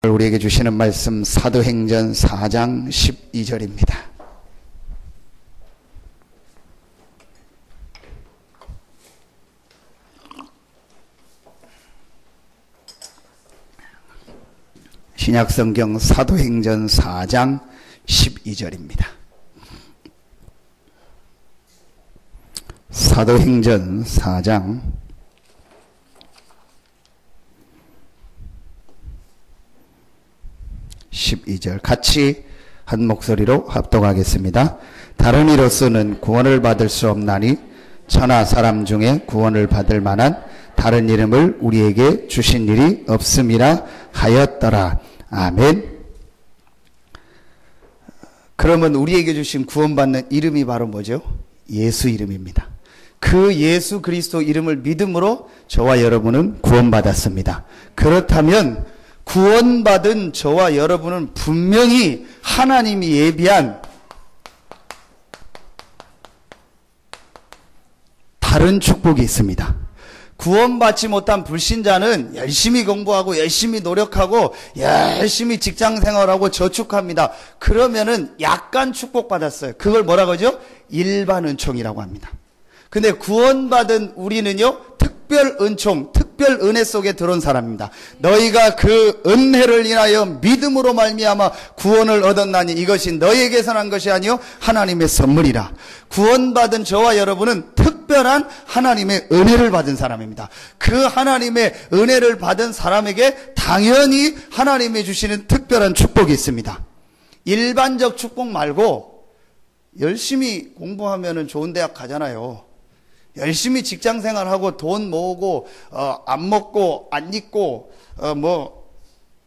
우리에게 주시는 말씀 사도행전 4장 12절입니다. 신약성경 사도행전 4장 12절입니다. 사도행전 4장 12절 같이 한 목소리로 합독하겠습니다. 다른 이로서는 구원을 받을 수 없나니 천하 사람 중에 구원을 받을 만한 다른 이름을 우리에게 주신 일이 없음이라 하였더라. 아멘. 그러면 우리에게 주신 구원받는 이름이 바로 뭐죠? 예수 이름입니다. 그 예수 그리스도 이름을 믿음으로 저와 여러분은 구원받았습니다. 그렇다면 구원받은 저와 여러분은 분명히 하나님이 예비한 다른 축복이 있습니다. 구원받지 못한 불신자는 열심히 공부하고 열심히 노력하고 열심히 직장생활하고 저축합니다. 그러면은 약간 축복받았어요. 그걸 뭐라고 하죠? 일반 은총이라고 합니다. 근데 구원받은 우리는요, 특별 은총, 특별 은혜 속에 들어온 사람입니다. 너희가 그 은혜를 인하여 믿음으로 말미암아 구원을 얻었나니 이것이 너희에게서 난 것이 아니요 하나님의 선물이라. 구원받은 저와 여러분은 특별한 하나님의 은혜를 받은 사람입니다. 그 하나님의 은혜를 받은 사람에게 당연히 하나님이 주시는 특별한 축복이 있습니다. 일반적 축복 말고 열심히 공부하면 좋은 대학 가잖아요. 열심히 직장 생활하고 돈 모으고 안 먹고 안 입고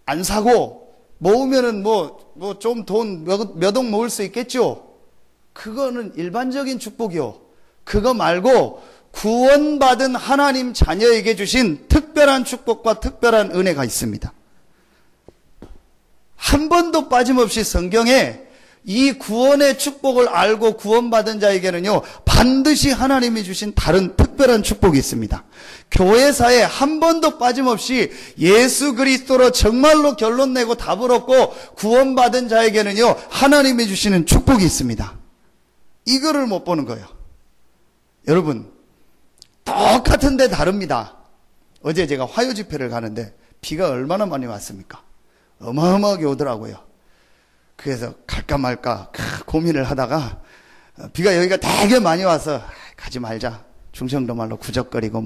안 사고 모으면은 좀 돈 몇 억 모을 수 있겠죠. 그거는 일반적인 축복이요. 그거 말고 구원받은 하나님 자녀에게 주신 특별한 축복과 특별한 은혜가 있습니다. 한 번도 빠짐없이 성경에 이 구원의 축복을 알고 구원받은 자에게는요, 반드시 하나님이 주신 다른 특별한 축복이 있습니다. 교회사에 한 번도 빠짐없이 예수 그리스도로 정말로 결론 내고 답을 얻고 구원받은 자에게는요, 하나님이 주시는 축복이 있습니다. 이거를 못 보는 거예요. 여러분, 똑같은데 다릅니다. 어제 제가 화요 집회를 가는데 비가 얼마나 많이 왔습니까? 어마어마하게 오더라고요. 그래서 갈까 말까 고민을 하다가 비가 여기가 되게 많이 와서 가지 말자. 충청도 말로 구적거리고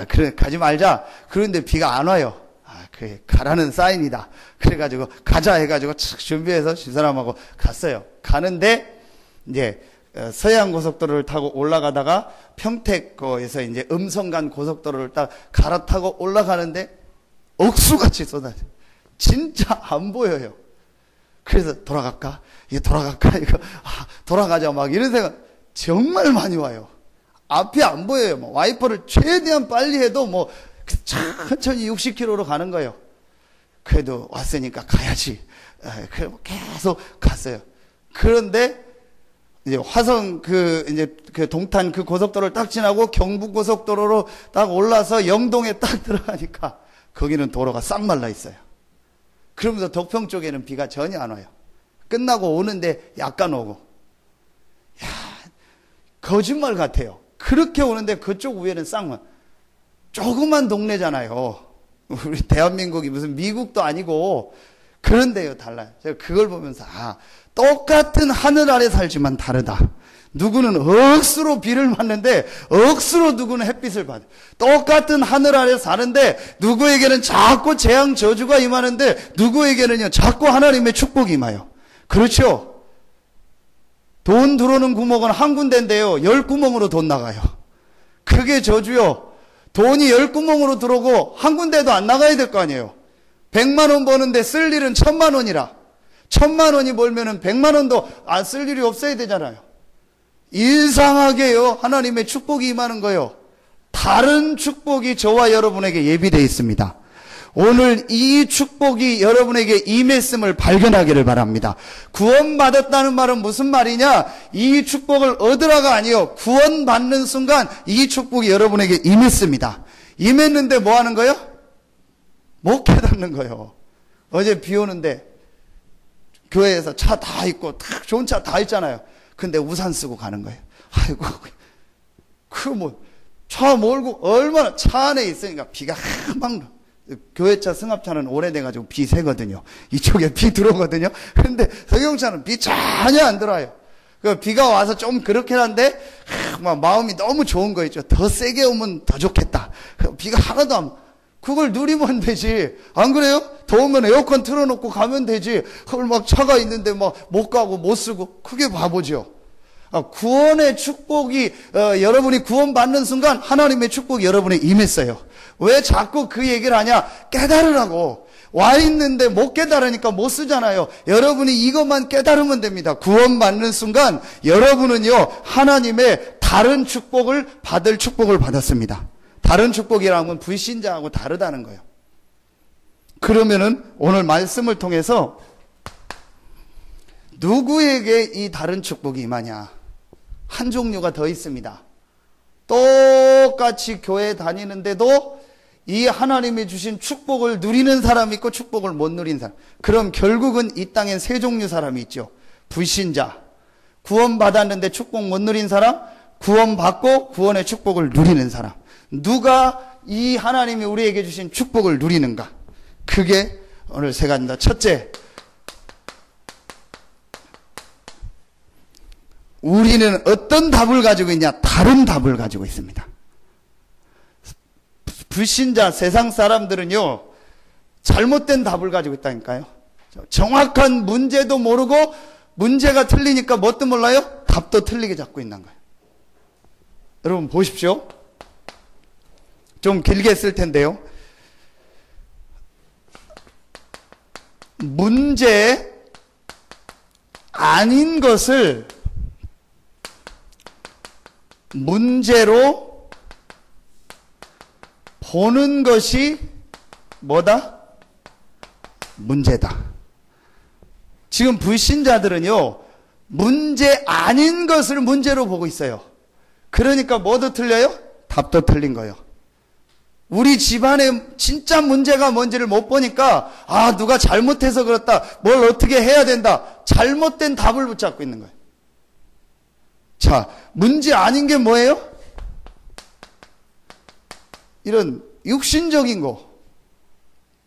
그래 가지 말자. 그런데 비가 안 와요. 그래 가라는 사인이다. 그래가지고 가자 해가지고 착 준비해서 집사람하고 갔어요. 가는데 이제 서해안 고속도로를 타고 올라가다가 평택에서 이제 음성간 고속도로를 딱 갈아타고 올라가는데 억수같이 쏟아져. 진짜 안 보여요. 그래서 돌아갈까? 돌아가자 막 이런 생각 정말 많이 와요. 앞이 안 보여요. 와이퍼를 최대한 빨리 해도 천천히 60km로 가는 거예요. 그래도 왔으니까 가야지. 그래 계속 갔어요. 그런데 이제 화성 그 동탄 그 고속도로를 딱 지나고 경부 고속도로로 딱 올라서 영동에 딱 들어가니까 거기는 도로가 싹 말라 있어요. 그러면서 덕평 쪽에는 비가 전혀 안 와요. 끝나고 오는데 약간 오고. 거짓말 같아요. 그렇게 오는데 그쪽 위에는 쌍만. 조그만 동네잖아요. 우리 대한민국이 무슨 미국도 아니고. 그런데요, 달라요. 제가 그걸 보면서, 똑같은 하늘 아래 살지만 다르다. 누구는 억수로 비를 맞는데 억수로 누구는 햇빛을 받아요. 똑같은 하늘 아래 사는데 누구에게는 자꾸 재앙 저주가 임하는데 누구에게는요 자꾸 하나님의 축복이 임해요. 그렇죠? 돈 들어오는 구멍은 한 군데인데요 10구멍으로 돈 나가요. 그게 저주요. 돈이 10구멍으로 들어오고 한 군데도 안 나가야 될 거 아니에요. 100만 원 버는데 쓸 일은 1000만 원이라. 1000만 원이 벌면은 100만 원도 안 쓸 일이 없어야 되잖아요. 이상하게요, 하나님의 축복이 임하는 거예요. 다른 축복이 저와 여러분에게 예비되어 있습니다. 오늘 이 축복이 여러분에게 임했음을 발견하기를 바랍니다. 구원받았다는 말은 무슨 말이냐? 이 축복을 얻으라가 아니요, 구원받는 순간 이 축복이 여러분에게 임했습니다. 임했는데 뭐 하는 거예요? 못 깨닫는 거예요. 어제 비 오는데 교회에서 차 다 있고 좋은 차 다 있잖아요. 근데 우산 쓰고 가는 거예요. 아이고, 차 몰고 얼마나 차 안에 있으니까 비가 막 교회차 승합차는 오래돼가지고 비 새거든요. 이쪽에 비 들어오거든요. 근데 성경차는 비 전혀 안 들어와요. 그 비가 와서 좀 그렇긴 한데 막 마음이 너무 좋은 거 있죠. 더 세게 오면 더 좋겠다. 비가 하나도 안 그걸 누리면 되지. 안 그래요? 더우면 에어컨 틀어놓고 가면 되지. 그걸 막 차가 있는데 막 못 가고 못 쓰고 그게 바보죠. 구원의 축복이 여러분이 구원받는 순간 하나님의 축복이 여러분에 임했어요. 왜 자꾸 그 얘기를 하냐? 깨달으라고. 와 있는데 못 깨달으니까 못 쓰잖아요. 여러분이 이것만 깨달으면 됩니다. 구원받는 순간 여러분은요 하나님의 다른 축복을 받을 축복을 받았습니다. 다른 축복이라는 건 불신자하고 다르다는 거예요. 그러면은 오늘 말씀을 통해서 누구에게 이 다른 축복이 임하냐? 한 종류가 더 있습니다. 똑같이 교회 다니는데도 이 하나님이 주신 축복을 누리는 사람이 있고 축복을 못 누리는 사람. 그럼 결국은 이 땅엔 세 종류 사람이 있죠. 불신자, 구원받았는데 축복 못 누린 사람, 구원받고 구원의 축복을 누리는 사람. 누가 이 하나님이 우리에게 주신 축복을 누리는가? 그게 오늘 세 가지입니다. 첫째, 우리는 어떤 답을 가지고 있냐? 다른 답을 가지고 있습니다. 불신자 세상 사람들은요 잘못된 답을 가지고 있다니까요. 정확한 문제도 모르고 문제가 틀리니까 뭣도 몰라요? 답도 틀리게 잡고 있는 거예요. 여러분 보십시오. 좀 길게 쓸 텐데요. 문제 아닌 것을 문제로 보는 것이 뭐다? 문제다. 지금 불신자들은요 문제 아닌 것을 문제로 보고 있어요. 그러니까 뭐도 틀려요? 답도 틀린 거예요. 우리 집안에 진짜 문제가 뭔지를 못 보니까 누가 잘못해서 그렇다, 뭘 어떻게 해야 된다, 잘못된 답을 붙잡고 있는 거예요. 자, 문제 아닌 게 뭐예요? 이런 육신적인 거.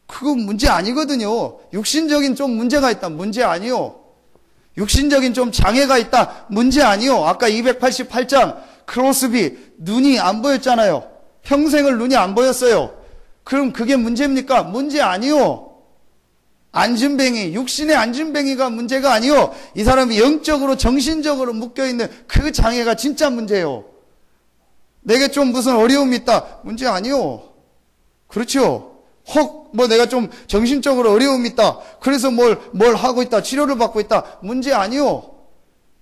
그거 문제 아니거든요. 육신적인 좀 문제가 있다. 문제 아니요. 육신적인 좀 장애가 있다. 문제 아니요. 아까 288장 크로스비 눈이 안 보였잖아요. 평생을 눈이 안 보였어요. 그럼 그게 문제입니까? 문제 아니요. 안진뱅이, 육신의 안진뱅이가 문제가 아니요. 이 사람이 영적으로 정신적으로 묶여있는 그 장애가 진짜 문제예요. 내게 좀 무슨 어려움이 있다. 문제 아니요. 그렇죠. 혹 내가 좀 정신적으로 어려움이 있다. 그래서 뭘 하고 있다. 치료를 받고 있다. 문제 아니요.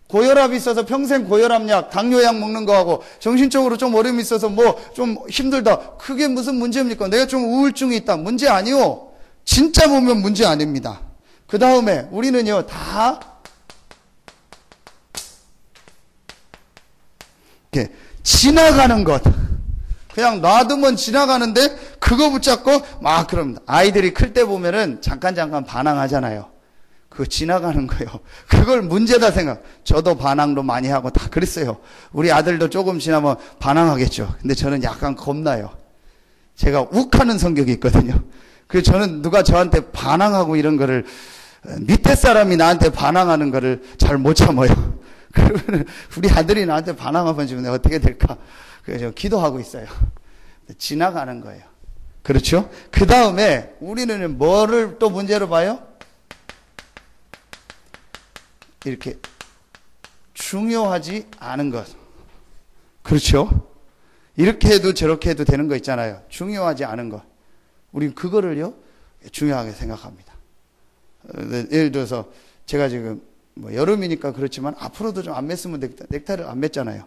고혈압이 있어서 평생 고혈압약, 당뇨약 먹는 거하고 정신적으로 좀 어려움이 있어서 좀 힘들다. 그게 무슨 문제입니까? 내가 좀 우울증이 있다. 문제 아니요. 진짜 보면 문제 아닙니다. 그 다음에 우리는요 다 이렇게 지나가는 것, 그냥 놔두면 지나가는데 그거 붙잡고 막 그럽니다. 아이들이 클 때 보면은 잠깐 반항하잖아요. 그거 지나가는 거예요. 그걸 문제다 생각. 저도 반항도 많이 하고 다 그랬어요. 우리 아들도 조금 지나면 반항하겠죠. 근데 저는 약간 겁나요. 제가 욱하는 성격이 있거든요. 그래서 저는 누가 저한테 반항하고 이런 거를, 밑에 사람이 나한테 반항하는 거를 잘 못 참아요. 그러면 우리 아들이 나한테 반항하면 지금 어떻게 될까? 그래서 기도하고 있어요. 지나가는 거예요. 그렇죠? 그 다음에 우리는 뭐를 또 문제로 봐요? 이렇게 중요하지 않은 것. 그렇죠? 이렇게 해도 저렇게 해도 되는 거 있잖아요. 중요하지 않은 것. 우린 그거를요 중요하게 생각합니다. 예를 들어서 제가 지금 여름이니까 그렇지만 앞으로도 좀 안 맸으면 되겠다. 넥타이를 안 맸잖아요.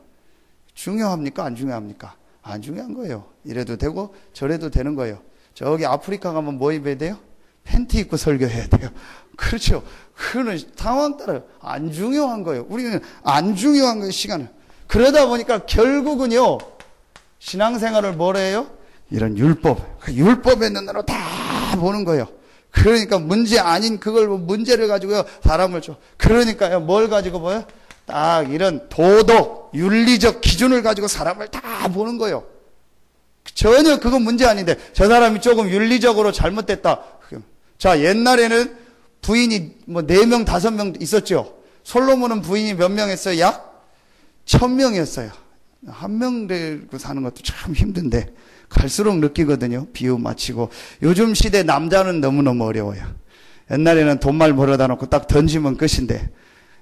중요합니까? 안 중요합니까? 안 중요한 거예요. 이래도 되고 저래도 되는 거예요. 저기 아프리카 가면 뭐 입어야 돼요? 팬티 입고 설교해야 돼요. 그렇죠. 그거는 상황 따라 안 중요한 거예요. 우리는 안 중요한 거예요, 시간을. 그러다 보니까 결국은요 신앙생활을 뭐라 해요? 이런 율법의 눈으로 다 보는 거예요. 그러니까 문제 아닌 그걸 문제를 가지고요, 사람을 줘. 그러니까요, 뭘 가지고 보여? 딱 이런 도덕, 윤리적 기준을 가지고 사람을 다 보는 거예요. 전혀 그건 문제 아닌데, 저 사람이 조금 윤리적으로 잘못됐다. 자, 옛날에는 부인이 뭐 4명, 5명 있었죠. 솔로몬은 부인이 몇 명 했어요? 약 1000명이었어요. 한 명 데리고 사는 것도 참 힘든데, 갈수록 느끼거든요. 비유 맞히고. 요즘 시대 남자는 너무너무 어려워요. 옛날에는 돈만 벌어다 놓고 딱 던지면 끝인데,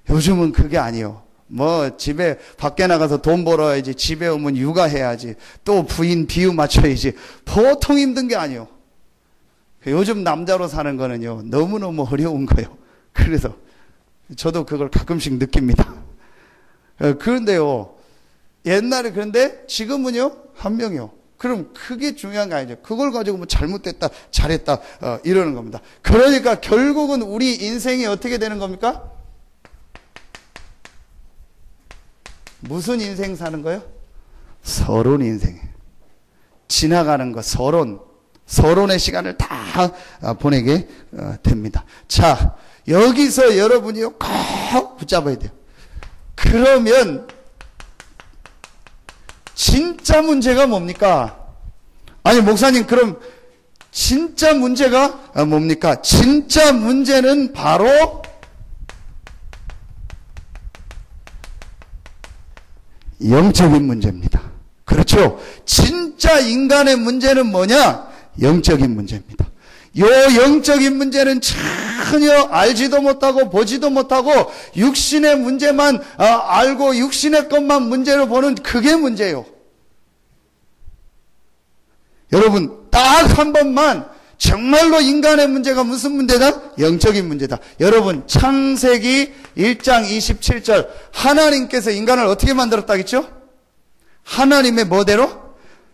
요즘은 그게 아니에요. 뭐 집에 밖에 나가서 돈 벌어야지, 집에 오면 육아해야지, 또 부인 비유 맞춰야지. 보통 힘든 게 아니에요. 요즘 남자로 사는 거는요, 너무너무 어려운 거예요. 그래서 저도 그걸 가끔씩 느낍니다. 그런데요, 옛날에, 그런데 지금은요, 한 명이요. 그럼 그게 중요한 게 아니죠. 그걸 가지고 뭐 잘못됐다, 잘했다, 이러는 겁니다. 그러니까 결국은 우리 인생이 어떻게 되는 겁니까? 무슨 인생 사는 거예요? 서론 인생. 지나가는 거, 서론의 시간을 다 보내게 됩니다. 자, 여기서 여러분이요, 꼭 붙잡아야 돼요. 그러면 진짜 문제가 뭡니까? 아니, 목사님, 그럼 진짜 문제가 뭡니까? 진짜 문제는 바로 영적인 문제입니다. 그렇죠? 진짜 인간의 문제는 뭐냐? 영적인 문제입니다. 요 영적인 문제는 전혀 알지도 못하고 보지도 못하고 육신의 문제만 알고 육신의 것만 문제로 보는 그게 문제예요. 여러분, 딱 한 번만 정말로 인간의 문제가 무슨 문제다? 영적인 문제다. 여러분, 창세기 1장 27절, 하나님께서 인간을 어떻게 만들었다겠죠? 하나님의 뭐대로?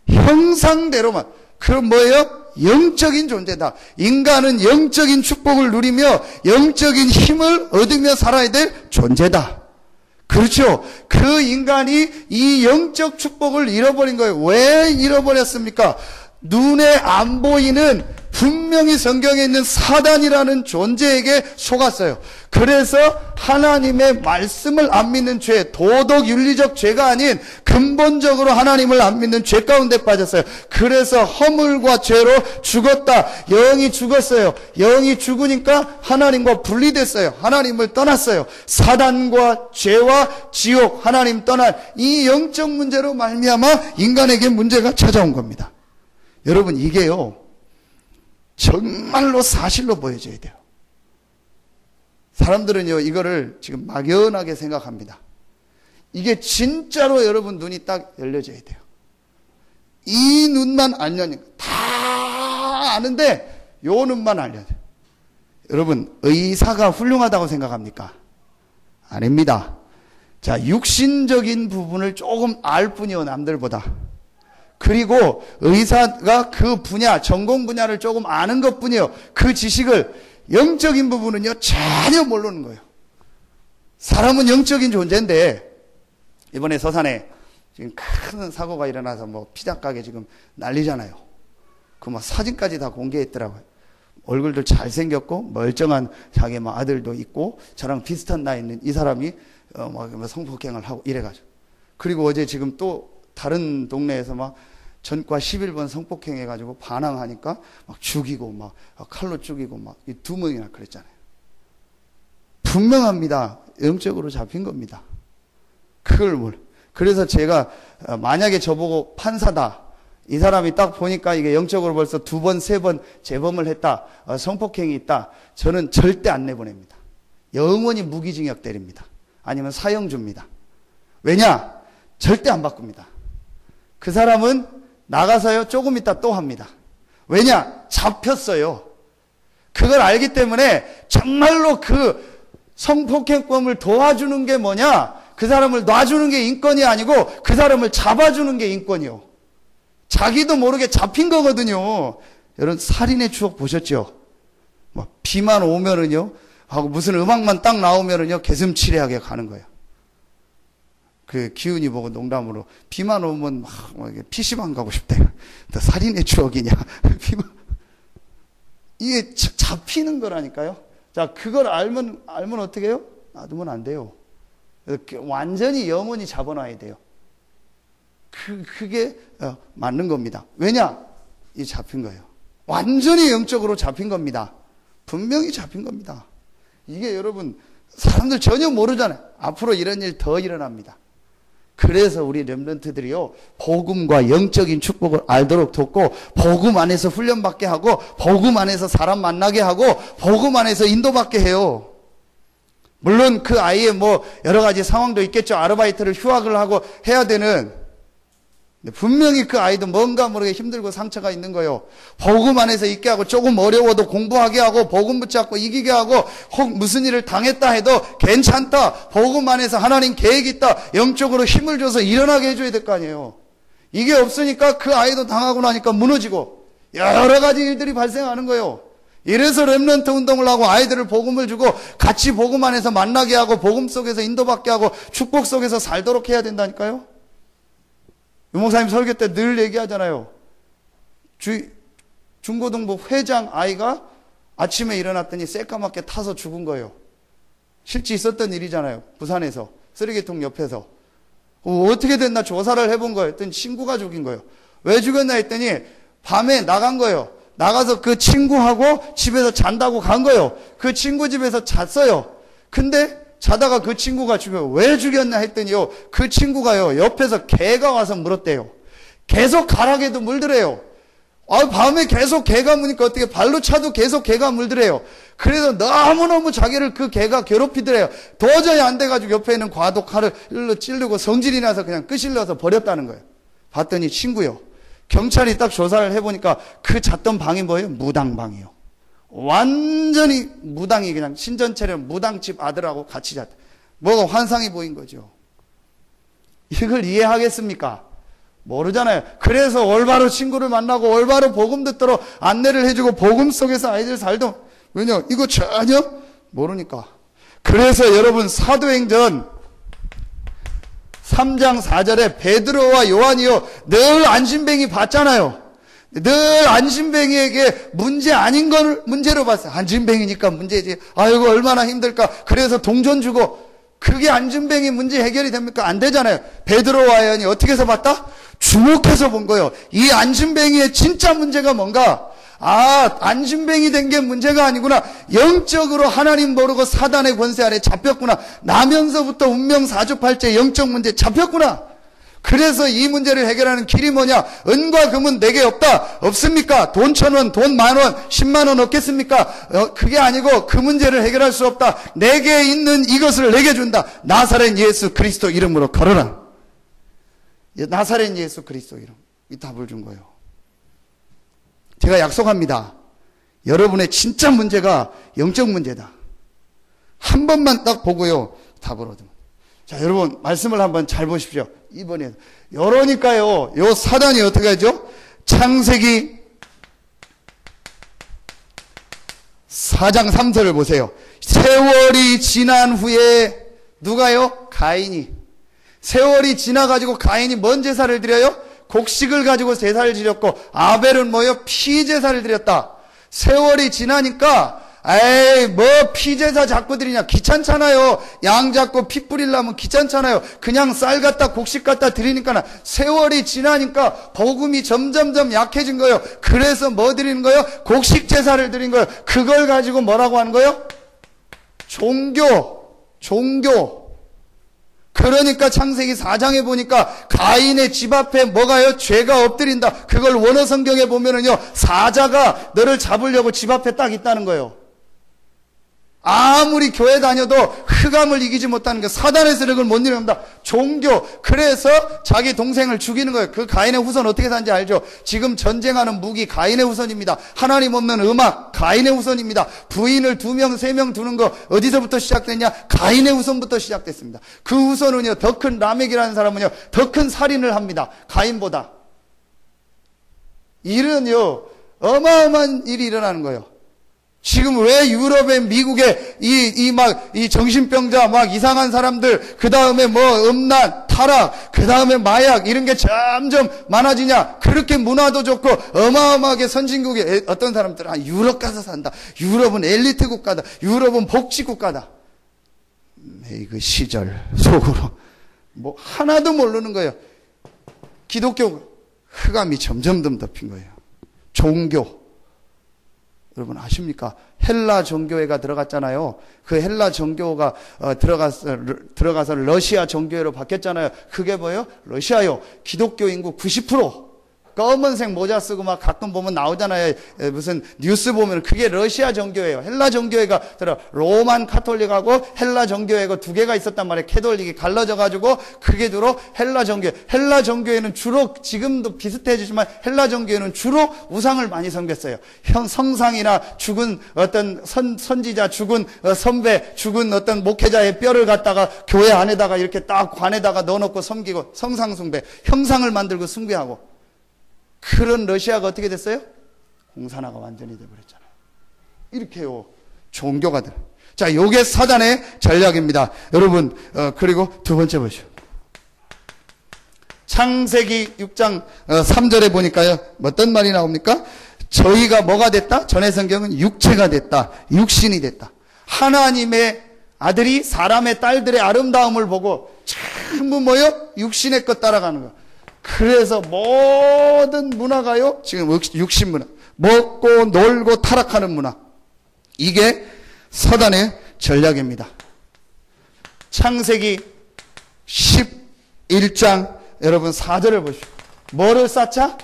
형상대로만. 그럼 뭐예요? 영적인 존재다. 인간은 영적인 축복을 누리며 영적인 힘을 얻으며 살아야 될 존재다. 그렇죠? 그 인간이 이 영적 축복을 잃어버린 거예요. 왜 잃어버렸습니까? 눈에 안 보이는, 분명히 성경에 있는 사단이라는 존재에게 속았어요. 그래서 하나님의 말씀을 안 믿는 죄, 도덕 윤리적 죄가 아닌 근본적으로 하나님을 안 믿는 죄 가운데 빠졌어요. 그래서 허물과 죄로 죽었다. 영이 죽었어요. 영이 죽으니까 하나님과 분리됐어요. 하나님을 떠났어요. 사단과 죄와 지옥, 하나님 떠난 이 영적 문제로 말미암아 인간에게 문제가 찾아온 겁니다. 여러분, 이게요, 정말로 사실로 보여져야 돼요. 사람들은요, 이거를 지금 막연하게 생각합니다. 이게 진짜로 여러분 눈이 딱 열려져야 돼요. 이 눈만 안 열리니까 다 아는데 요 눈만 알려야 돼요. 여러분, 의사가 훌륭하다고 생각합니까? 아닙니다. 자, 육신적인 부분을 조금 알 뿐이요, 남들보다. 그리고 의사가 그 분야, 전공 분야를 조금 아는 것 뿐이에요. 그 지식을, 영적인 부분은요, 전혀 모르는 거예요. 사람은 영적인 존재인데, 이번에 서산에 지금 큰 사고가 일어나서 뭐 피자 가게 지금 난리잖아요. 그 막 사진까지 다 공개했더라고요. 얼굴도 잘생겼고, 멀쩡한 자기 막 아들도 있고, 저랑 비슷한 나이 있는 이 사람이 막 성폭행을 하고 이래가지고. 그리고 어제 지금 또 다른 동네에서 막 전과 11번 성폭행 해가지고 반항하니까 막 죽이고 막 칼로 죽이고 막 2명이나 그랬잖아요. 분명합니다. 영적으로 잡힌 겁니다. 그걸 그래서 제가 만약에 저보고 판사다, 이 사람이 딱 보니까 이게 영적으로 벌써 2번, 3번 재범을 했다, 성폭행이 있다, 저는 절대 안 내보냅니다. 영원히 무기징역 때립니다. 아니면 사형 줍니다. 왜냐? 절대 안 바꿉니다. 그 사람은 나가서요, 조금 있다 또 합니다. 왜냐? 잡혔어요. 그걸 알기 때문에 정말로 그 성폭행범을 도와주는 게 뭐냐? 그 사람을 놔주는 게 인권이 아니고 그 사람을 잡아주는 게 인권이요. 자기도 모르게 잡힌 거거든요. 여러분, 살인의 추억 보셨죠? 뭐 비만 오면은요, 하고 무슨 음악만 딱 나오면은요, 개슴치레하게 가는 거예요. 그 기훈이 보고 농담으로, 비만 오면 막 PC방 가고 싶대. 살인의 추억이냐? 비만. 이게 잡히는 거라니까요. 자, 그걸 알면 어떻게 해요? 놔두면 안 돼요. 완전히 영원히 잡아놔야 돼요. 그게 맞는 겁니다. 왜냐? 이 잡힌 거예요. 완전히 영적으로 잡힌 겁니다. 분명히 잡힌 겁니다. 이게 여러분, 사람들 전혀 모르잖아요. 앞으로 이런 일 더 일어납니다. 그래서 우리 렘넌트들이요, 복음과 영적인 축복을 알도록 돕고, 복음 안에서 훈련받게 하고, 복음 안에서 사람 만나게 하고, 복음 안에서 인도받게 해요. 물론 그 아이의 여러 가지 상황도 있겠죠. 아르바이트를 휴학을 하고 해야 되는. 분명히 그 아이도 뭔가 모르게 힘들고 상처가 있는 거예요. 복음 안에서 있게 하고, 조금 어려워도 공부하게 하고, 복음 붙잡고 이기게 하고, 혹 무슨 일을 당했다 해도 괜찮다. 복음 안에서 하나님 계획이 있다. 영적으로 힘을 줘서 일어나게 해줘야 될 거 아니에요. 이게 없으니까 그 아이도 당하고 나니까 무너지고 여러 가지 일들이 발생하는 거예요. 이래서 렘넌트 운동을 하고 아이들을 복음을 주고 같이 복음 안에서 만나게 하고 복음 속에서 인도받게 하고 축복 속에서 살도록 해야 된다니까요. 유목사님 설교 때 늘 얘기하잖아요. 중고등부 회장 아이가 아침에 일어났더니 새까맣게 타서 죽은 거예요. 실제 있었던 일이잖아요. 부산에서 쓰레기통 옆에서. 어떻게 됐나 조사를 해본 거예요. 했더니 친구가 죽인 거예요. 왜 죽였나 했더니 밤에 나간 거예요. 나가서 그 친구하고 집에서 잔다고 간 거예요. 그 친구 집에서 잤어요. 근데 자다가 그 친구가 왜 죽였나 했더니요, 그 친구가요 옆에서 개가 와서 물었대요. 계속 가락에도 물더래요. 밤에 계속 개가 무니까 어떻게 발로 차도 계속 개가 물더래요. 그래서 너무너무 자기를 그 개가 괴롭히더래요. 도저히 안 돼가지고 옆에 있는 과도 칼을 일로 찌르고 성질이 나서 그냥 끄실러서 버렸다는 거예요. 봤더니 친구요. 경찰이 딱 조사를 해보니까 그 잤던 방이 뭐예요? 무당방이요. 완전히 무당이 그냥 신전체련 무당집 아들하고 같이 잤다. 뭐가 환상이 보인 거죠. 이걸 이해하겠습니까? 모르잖아요. 그래서 올바로 친구를 만나고 올바로 복음 듣도록 안내를 해주고 복음 속에서 아이들 살도. 왜냐? 이거 전혀 모르니까. 그래서 여러분 사도행전 3장 4절에 베드로와 요한이요 늘 안심뱅이 봤잖아요. 늘 안심뱅이에게 문제 아닌 걸 문제로 봤어요. 안심뱅이니까 문제지. 아이고 얼마나 힘들까. 그래서 동전 주고. 그게 안심뱅이 문제 해결이 됩니까? 안 되잖아요. 베드로와 요한이 어떻게 해서 봤다? 주목해서 본 거예요. 이 안심뱅이의 진짜 문제가 뭔가? 안심뱅이 된 게 문제가 아니구나. 영적으로 하나님 모르고 사단의 권세 아래 잡혔구나. 나면서부터 운명 사주팔째 영적 문제 잡혔구나. 그래서 이 문제를 해결하는 길이 뭐냐? 은과 금은 내게 없다. 없습니까? 돈 1,000원, 돈 10,000원, 10만 원 없겠습니까? 그게 아니고 그 문제를 해결할 수 없다. 내게 있는 이것을 내게 준다. 나사렛 예수 그리스도 이름으로 걸어라. 나사렛 예수 그리스도 이름. 이 답을 준 거예요. 제가 약속합니다. 여러분의 진짜 문제가 영적 문제다. 한 번만 딱 보고요. 답을 얻으면. 자, 여러분 말씀을 한번 잘 보십시오. 이번에 이러니까요. 요 사단이 어떻게 하죠? 창세기 4장 3절을 보세요. 세월이 지난 후에 누가요? 가인이. 세월이 지나가지고 가인이 뭔 제사를 드려요? 곡식을 가지고 제사를 드렸고 아벨은 뭐요? 피제사를 드렸다. 세월이 지나니까 피제사 자꾸 드리냐? 귀찮잖아요. 양 잡고 피 뿌리려면 귀찮잖아요. 그냥 쌀 갖다 곡식 갖다 드리니까 세월이 지나니까 복음이 점점점 약해진 거예요. 그래서 뭐 드리는 거예요? 곡식 제사를 드린 거예요. 그걸 가지고 뭐라고 하는 거예요? 종교. 그러니까 창세기 4장에 보니까 가인의 집 앞에 뭐가요? 죄가 엎드린다. 그걸 원어 성경에 보면은요, 사자가 너를 잡으려고 집 앞에 딱 있다는 거예요. 아무리 교회 다녀도 흑암을 이기지 못하는 게 사단의 세력을 못 이겨낸다. 종교. 그래서 자기 동생을 죽이는 거예요. 그 가인의 후손 어떻게 사는지 알죠? 지금 전쟁하는 무기 가인의 후손입니다. 하나님 없는 음악 가인의 후손입니다. 부인을 2명, 3명 두는 거 어디서부터 시작됐냐? 가인의 후손부터 시작됐습니다. 그 후손은요, 더 큰 라멕이라는 사람은요, 더 큰 살인을 합니다. 가인보다. 이런요, 어마어마한 일이 일어나는 거예요. 지금 왜 유럽에, 미국에 이 정신병자, 막 이상한 사람들, 그 다음에 뭐 음란, 타락, 그 다음에 마약, 이런 게 점점 많아지냐? 그렇게 문화도 좋고, 어마어마하게 선진국에 어떤 사람들은 유럽 가서 산다. 유럽은 엘리트 국가다. 유럽은 복지 국가다. 그 시절 속으로 뭐 하나도 모르는 거예요. 기독교 흑암이 점점 덮인 거예요. 종교. 여러분 아십니까? 헬라 정교회가 들어갔잖아요. 그 헬라 정교가 들어가서 러시아 정교회로 바뀌었잖아요. 그게 뭐예요? 러시아요. 기독교 인구 90%. 검은색 모자 쓰고 막 가끔 보면 나오잖아요. 무슨 뉴스 보면 그게 러시아 정교회예요. 헬라 정교회가 로만 카톨릭하고 헬라 정교회가 두 개가 있었단 말이에요. 캐톨릭이 갈라져 가지고 그게 주로 헬라 정교회. 헬라 정교회는 주로 지금도 비슷해지지만 헬라 정교회는 주로 우상을 많이 섬겼어요. 성상이나 죽은 어떤 선지자, 죽은 선배, 죽은 어떤 목회자의 뼈를 갖다가 교회 안에다가 이렇게 딱 관에다가 넣어놓고 섬기고 성상 숭배, 형상을 만들고 숭배하고. 그런 러시아가 어떻게 됐어요? 공산화가 완전히 돼버렸잖아요. 이렇게요. 종교가 돼. 자, 요게 사단의 전략입니다. 여러분, 그리고 두 번째 보시오. 창세기 6장 3절에 보니까요. 어떤 말이 나옵니까? 저희가 뭐가 됐다? 전의 성경은 육체가 됐다. 육신이 됐다. 하나님의 아들이 사람의 딸들의 아름다움을 보고 전부 뭐요? 육신의 것 따라가는 거. 그래서 모든 문화가요, 지금 육신 문화, 먹고 놀고 타락하는 문화. 이게 사단의 전략입니다. 창세기 11장 여러분 4절을 보시오. 뭐를 쌓자?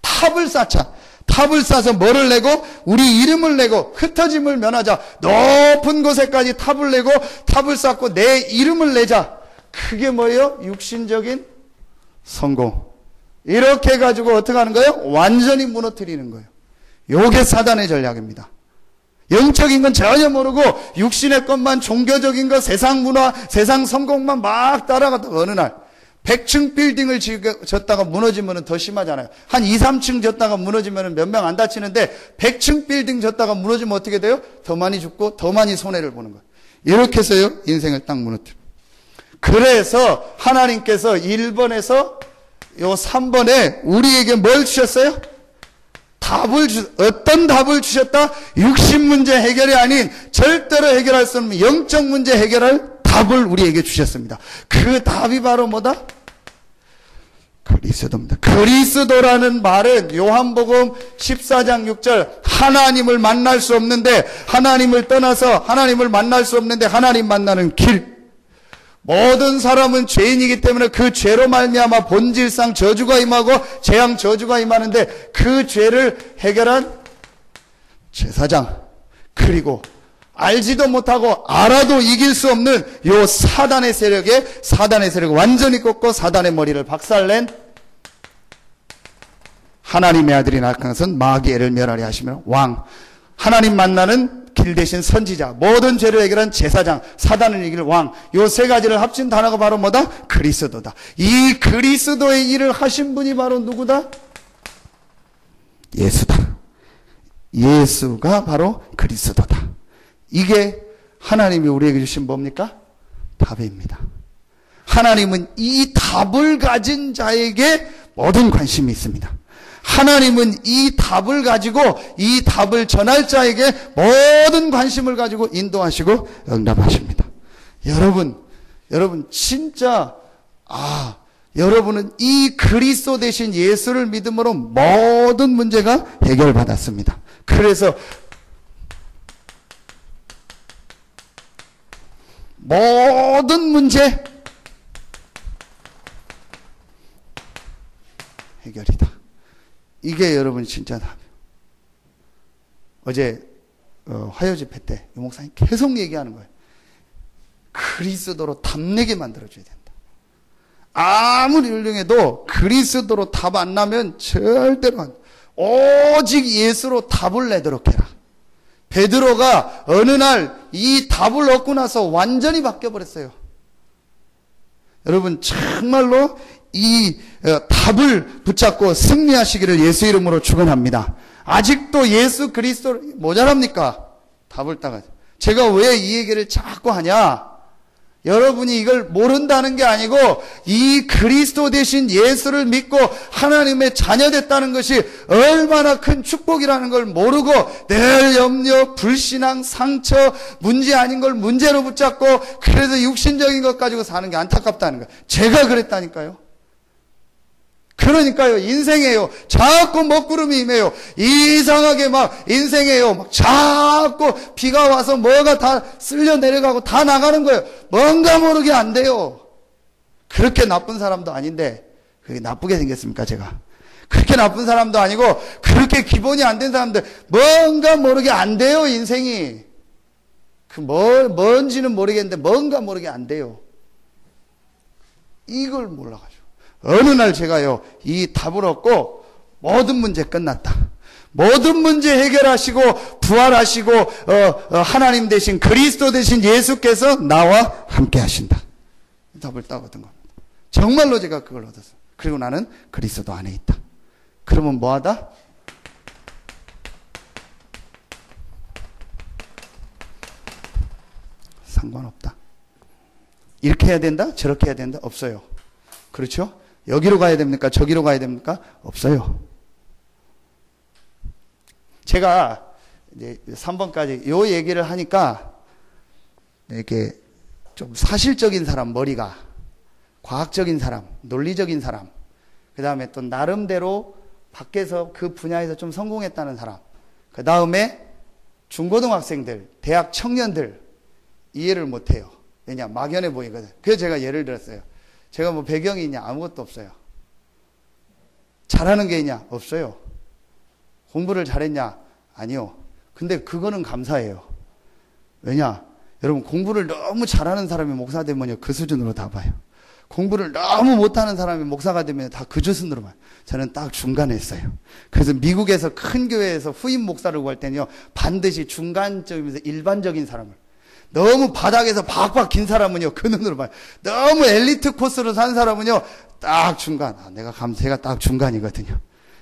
탑을 쌓자. 탑을 쌓아서 뭐를 내고? 우리 이름을 내고 흩어짐을 면하자. 높은 곳에까지 탑을 내고 탑을 쌓고 내 이름을 내자. 그게 뭐예요? 육신적인 성공. 이렇게 해가지고 어떻게 하는 거예요? 완전히 무너뜨리는 거예요. 요게 사단의 전략입니다. 영적인 건 전혀 모르고 육신의 것만, 종교적인 것, 세상 문화, 세상 성공만 막 따라가다가 어느 날 100층 빌딩을 졌다가 무너지면 더 심하잖아요. 한 2, 3층 졌다가 무너지면 몇 명 안 다치는데 100층 빌딩 졌다가 무너지면 어떻게 돼요? 더 많이 죽고 더 많이 손해를 보는 거예요. 이렇게 해서요, 인생을 딱 무너뜨려. 그래서 하나님께서 1번에서 요 3번에 우리에게 뭘 주셨어요? 어떤 답을 주셨다? 육신 문제 해결이 아닌 절대로 해결할 수 없는 영적 문제 해결할 답을 우리에게 주셨습니다. 그 답이 바로 뭐다? 그리스도입니다. 그리스도라는 말은 요한복음 14장 6절 하나님을 만날 수 없는데 하나님을 떠나서 하나님을 만날 수 없는데 하나님 만나는 길. 모든 사람은 죄인이기 때문에 그 죄로 말미암아 본질상 저주가 임하고 재앙 저주가 임하는데 그 죄를 해결한 제사장 그리고 알지도 못하고 알아도 이길 수 없는 요 사단의 세력을 완전히 꺾고 사단의 머리를 박살낸 하나님의 아들이 나타난 것은 마귀를 멸하리 하시며 왕 하나님 만나는 길 대신 선지자, 모든 죄를 해결한 제사장, 사단을 이길 왕, 요 세 가지를 합친 단어가 바로 뭐다? 그리스도다. 이 그리스도의 일을 하신 분이 바로 누구다? 예수다. 예수가 바로 그리스도다. 이게 하나님이 우리에게 주신 뭡니까? 답입니다. 하나님은 이 답을 가진 자에게 모든 관심이 있습니다. 하나님은 이 답을 가지고 이 답을 전할 자에게 모든 관심을 가지고 인도하시고 응답하십니다. 여러분 진짜 여러분은 이 그리스도 대신 예수를 믿음으로 모든 문제가 해결받았습니다. 그래서 모든 문제 해결이다. 이게 여러분 진짜 답이에요. 어제 화요 집회 때 유 목사님 계속 얘기하는 거예요. 그리스도로 답내게 만들어줘야 된다. 아무리 훌륭해도 그리스도로 답 안 나면 절대로 안 돼. 오직 예수로 답을 내도록 해라. 베드로가 어느 날 이 답을 얻고 나서 완전히 바뀌어버렸어요. 여러분 정말로 이 답을 붙잡고 승리하시기를 예수 이름으로 축원합니다. 아직도 예수 그리스도 모자랍니까? 답을 딱 하죠. 제가 왜 이 얘기를 자꾸 하냐? 여러분이 이걸 모른다는 게 아니고 이 그리스도 대신 예수를 믿고 하나님의 자녀 됐다는 것이 얼마나 큰 축복이라는 걸 모르고 늘 염려, 불신앙, 상처, 문제 아닌 걸 문제로 붙잡고 그래서 육신적인 것 가지고 사는 게 안타깝다는 거예요. 제가 그랬다니까요. 그러니까요, 인생에요. 자꾸 먹구름이 임해요. 이상하게 막 인생에요. 막 자꾸 비가 와서 뭐가 다 쓸려 내려가고 다 나가는 거예요. 뭔가 모르게 안 돼요. 그렇게 나쁜 사람도 아닌데, 그게 나쁘게 생겼습니까, 제가? 그렇게 나쁜 사람도 아니고, 그렇게 기본이 안 된 사람들, 뭔가 모르게 안 돼요, 인생이. 뭔지는 모르겠는데, 뭔가 모르게 안 돼요. 이걸 몰라가지고. 어느 날 제가요, 이 답을 얻고 모든 문제 끝났다. 모든 문제 해결하시고 부활하시고 하나님 대신 그리스도 대신 예수께서 나와 함께 하신다. 답을 딱 얻은 겁니다. 정말로 제가 그걸 얻었어요. 그리고 나는 그리스도 안에 있다. 그러면 뭐하다? 상관없다. 이렇게 해야 된다? 저렇게 해야 된다? 없어요. 그렇죠? 여기로 가야 됩니까? 저기로 가야 됩니까? 없어요. 제가 이제 3번까지 요 얘기를 하니까 이렇게 좀 사실적인 사람, 머리가 과학적인 사람, 논리적인 사람, 그 다음에 또 나름대로 밖에서 그 분야에서 좀 성공했다는 사람, 그 다음에 중고등학생들, 대학 청년들 이해를 못해요. 왜냐? 막연해 보이거든. 그래서 제가 예를 들었어요. 제가 뭐 배경이 있냐? 아무것도 없어요. 잘하는 게 있냐? 없어요. 공부를 잘했냐? 아니요. 근데 그거는 감사해요. 왜냐? 여러분, 공부를 너무 잘하는 사람이 목사 되면요, 그 수준으로 다 봐요. 공부를 너무 못하는 사람이 목사가 되면 다 그 수준으로 봐요. 저는 딱 중간에 있어요. 그래서 미국에서 큰 교회에서 후임 목사를 구할 때는요, 반드시 중간점에서 일반적인 사람을, 너무 바닥에서 박박 긴 사람은요, 그 눈으로 봐요. 너무 엘리트 코스로 산 사람은요, 딱 중간. 제가 딱 중간이거든요.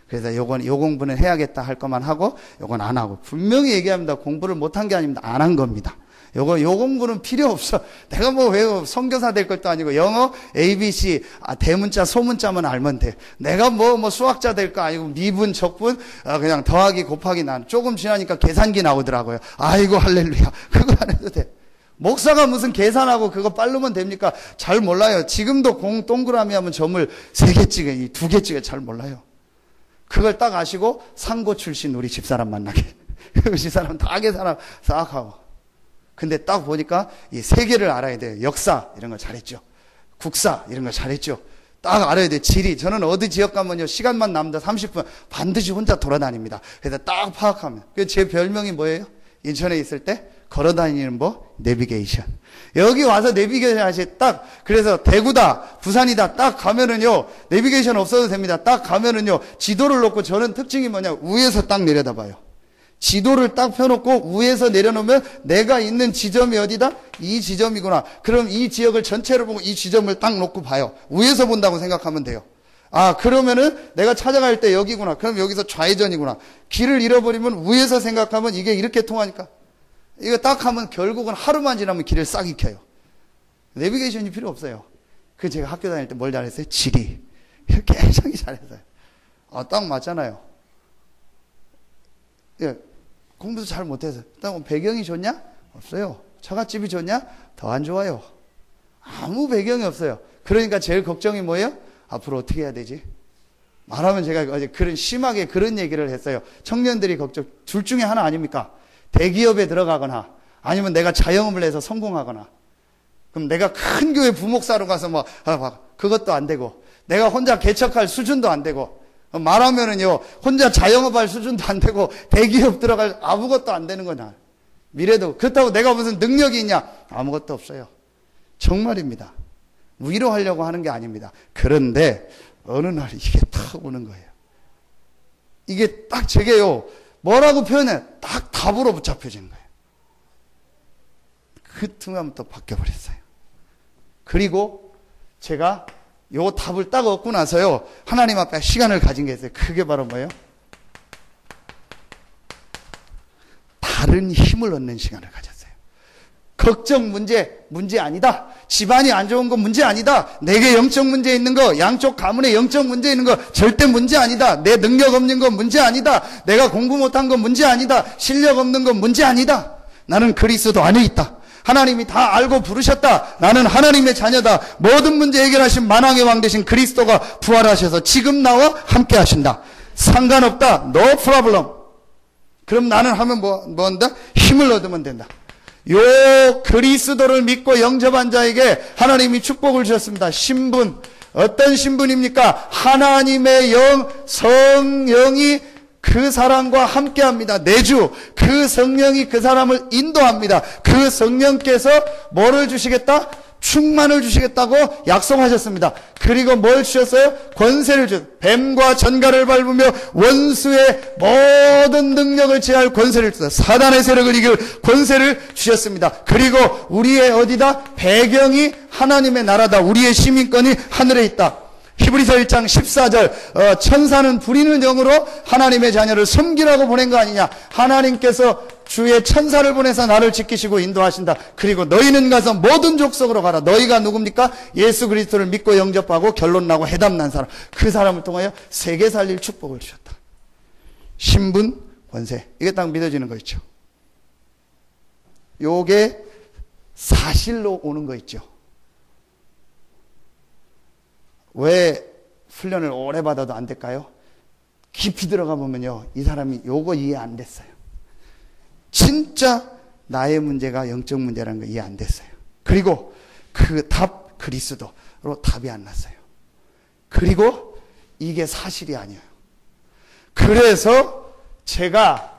그래서 요 공부는 해야겠다 할 것만 하고, 요건 안 하고. 분명히 얘기합니다. 공부를 못한 게 아닙니다. 안 한 겁니다. 요 공부는 필요 없어. 내가 뭐 왜 선교사 될 것도 아니고, 영어, ABC, 대문자, 소문자만 알면 돼. 내가 뭐 수학자 될 거 아니고, 미분, 적분, 그냥 더하기, 곱하기 조금 지나니까 계산기 나오더라고요. 아이고, 할렐루야. 그거 안 해도 돼. 목사가 무슨 계산하고 그거 빠르면 됩니까? 잘 몰라요. 지금도 동그라미 하면 점을 3개 찍어, 2개 찍어 잘 몰라요. 그걸 딱 아시고 상고 출신 우리 집사람 만나게. 그 집사람 다 계산하고 싹 하고. 근데 딱 보니까 이 3개를 알아야 돼요. 역사 이런 거 잘했죠. 국사 이런 거 잘했죠. 딱 알아야 돼요. 지리. 저는 어디 지역 가면요, 시간만 남다 30분 반드시 혼자 돌아다닙니다. 그래서 딱 파악하면. 제 별명이 뭐예요? 인천에 있을 때 걸어다니는 내비게이션. 여기 와서 내비게이션 하시 그래서 대구다, 부산이다 딱 가면은요, 내비게이션 없어도 됩니다. 딱 가면은요, 지도를 놓고 저는 특징이 뭐냐, 위에서 딱 내려다봐요. 지도를 딱 펴놓고 위에서 내려놓으면 내가 있는 지점이 어디다? 이 지점이구나. 그럼 이 지역을 전체로 보고 이 지점을 딱 놓고 봐요. 위에서 본다고 생각하면 돼요. 그러면은 내가 찾아갈 때 여기구나. 그럼 여기서 좌회전이구나. 길을 잃어버리면 위에서 생각하면 이게 이렇게 통하니까. 이거 딱 하면 결국은 하루만 지나면 길을 싹 익혀요. 내비게이션이 필요 없어요. 그 제가 학교 다닐 때 뭘 잘했어요? 지리. 굉장히 잘했어요. 딱 맞잖아요. 예, 공부도 잘 못해서. 일단 배경이 좋냐? 없어요. 처갓집이 좋냐? 더 안 좋아요. 아무 배경이 없어요. 그러니까 제일 걱정이 뭐예요? 앞으로 어떻게 해야 되지? 말하면 제가 어제 심하게 그런 얘기를 했어요. 청년들이 걱정, 둘 중에 하나 아닙니까? 대기업에 들어가거나, 아니면 내가 자영업을 해서 성공하거나, 그럼 내가 큰 교회 부목사로 가서 그것도 안 되고, 내가 혼자 개척할 수준도 안 되고, 말하면은요, 혼자 자영업할 수준도 안 되고, 대기업 들어갈 아무것도 안 되는 거냐. 미래도. 그렇다고 내가 무슨 능력이 있냐? 아무것도 없어요. 정말입니다. 위로하려고 하는 게 아닙니다. 그런데, 어느 날 이게 탁 오는 거예요. 이게 딱 제게요, 뭐라고 표현해? 딱 답으로 붙잡혀지는 거예요. 그 순간부터 바뀌어버렸어요. 그리고 제가 요 답을 딱 얻고 나서요, 하나님 앞에 시간을 가진 게 있어요. 그게 바로 뭐예요? 다 다른 힘을 얻는 시간을 가졌어요. 걱정 문제 아니다. 집안이 안 좋은 건 문제 아니다. 내게 영적 문제 있는 거, 양쪽 가문에 영적 문제 있는 거 절대 문제 아니다. 내 능력 없는 건 문제 아니다. 내가 공부 못한 건 문제 아니다. 실력 없는 건 문제 아니다. 나는 그리스도 안에 있다. 하나님이 다 알고 부르셨다. 나는 하나님의 자녀다. 모든 문제 해결하신 만왕의 왕 되신 그리스도가 부활하셔서 지금 나와 함께 하신다. 상관없다. No problem. 그럼 나는 하면 뭐 한다? 힘을 얻으면 된다. 요 그리스도를 믿고 영접한 자에게 하나님이 축복을 주셨습니다. 신분. 어떤 신분입니까? 하나님의 영, 성령이 그 사람과 함께 합니다. 내주. 그 성령이 그 사람을 인도합니다. 그 성령께서 뭐를 주시겠다? 충만을 주시겠다고 약속하셨습니다. 그리고 뭘 주셨어요? 권세를 뱀과 전갈을 밟으며 원수의 모든 능력을 제할 권세를 주셨다. 사단의 세력을 이길 권세를 주셨습니다. 그리고 우리의 어디다? 배경이 하나님의 나라다. 우리의 시민권이 하늘에 있다. 히브리서 1장 14절 천사는 부리는 영으로 하나님의 자녀를 섬기라고 보낸 거 아니냐. 하나님께서 주의 천사를 보내서 나를 지키시고 인도하신다. 그리고 너희는 가서 모든 족속으로 가라. 너희가 누굽니까? 예수 그리스도를 믿고 영접하고 결론 나고 해답 난 사람. 그 사람을 통하여 세계 살릴 축복을 주셨다. 신분, 권세. 이게 딱 믿어지는 거 있죠. 요게 사실로 오는 거 있죠. 왜 훈련을 오래 받아도 안 될까요? 깊이 들어가 보면요, 이 사람이 요거 이해 안 됐어요. 진짜 나의 문제가 영적 문제라는 거 이해 안 됐어요. 그리고 그 답 그리스도로 답이 안 났어요. 그리고 이게 사실이 아니에요. 그래서 제가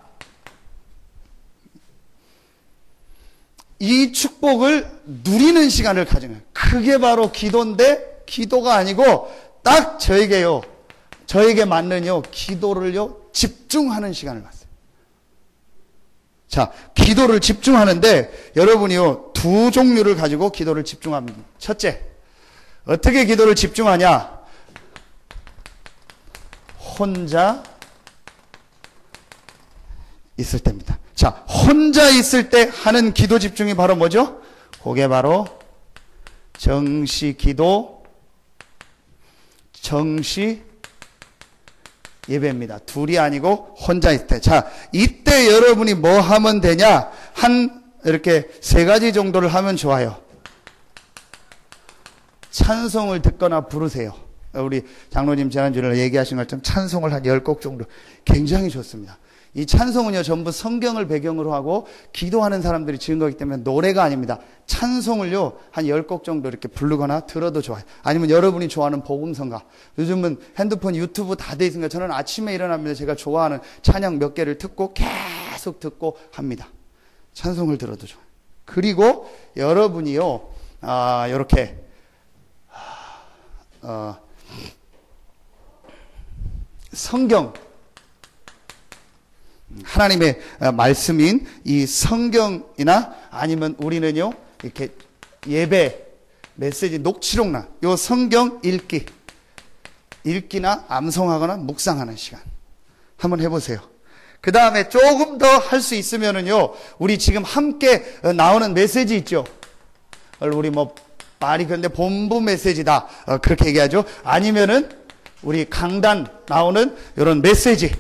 이 축복을 누리는 시간을 가진 거예요. 그게 바로 기도인데, 기도가 아니고 딱 저에게 맞는 기도를요 집중하는 시간을 갖어요. 자, 기도를 집중하는데 여러분이요 두 종류를 가지고 기도를 집중합니다. 첫째, 어떻게 기도를 집중하냐? 혼자 있을 때입니다. 자, 혼자 있을 때 하는 기도 집중이 바로 뭐죠? 그게 바로 정시 기도, 정시 예배입니다. 둘이 아니고 혼자 있을 때. 자, 이때 여러분이 뭐 하면 되냐? 이렇게 세 가지 정도를 하면 좋아요. 찬송을 듣거나 부르세요. 우리 장로님 지난주에 얘기하신 것처럼 찬송을 한 10곡 정도. 굉장히 좋습니다. 이 찬송은요 전부 성경을 배경으로 하고 기도하는 사람들이 지은 거기 때문에 노래가 아닙니다. 찬송을요 한 10곡 정도 이렇게 부르거나 들어도 좋아요. 아니면 여러분이 좋아하는 복음성가, 요즘은 핸드폰 유튜브 다 돼 있으니까 저는 아침에 일어나면 제가 좋아하는 찬양 몇 개를 듣고 계속 듣고 합니다. 찬송을 들어도 좋아요. 그리고 여러분이요 이렇게 성경, 하나님의 말씀인 이 성경이나 아니면 우리는요 이렇게 예배 메시지 녹취록나 요 성경 읽기나 암송하거나 묵상하는 시간 한번 해보세요. 그 다음에 조금 더 할 수 있으면은요 우리 지금 함께 나오는 메시지 있죠. 우리 말이 그런데 본부 메시지다 그렇게 얘기하죠. 아니면은 우리 강단 나오는 이런 메시지,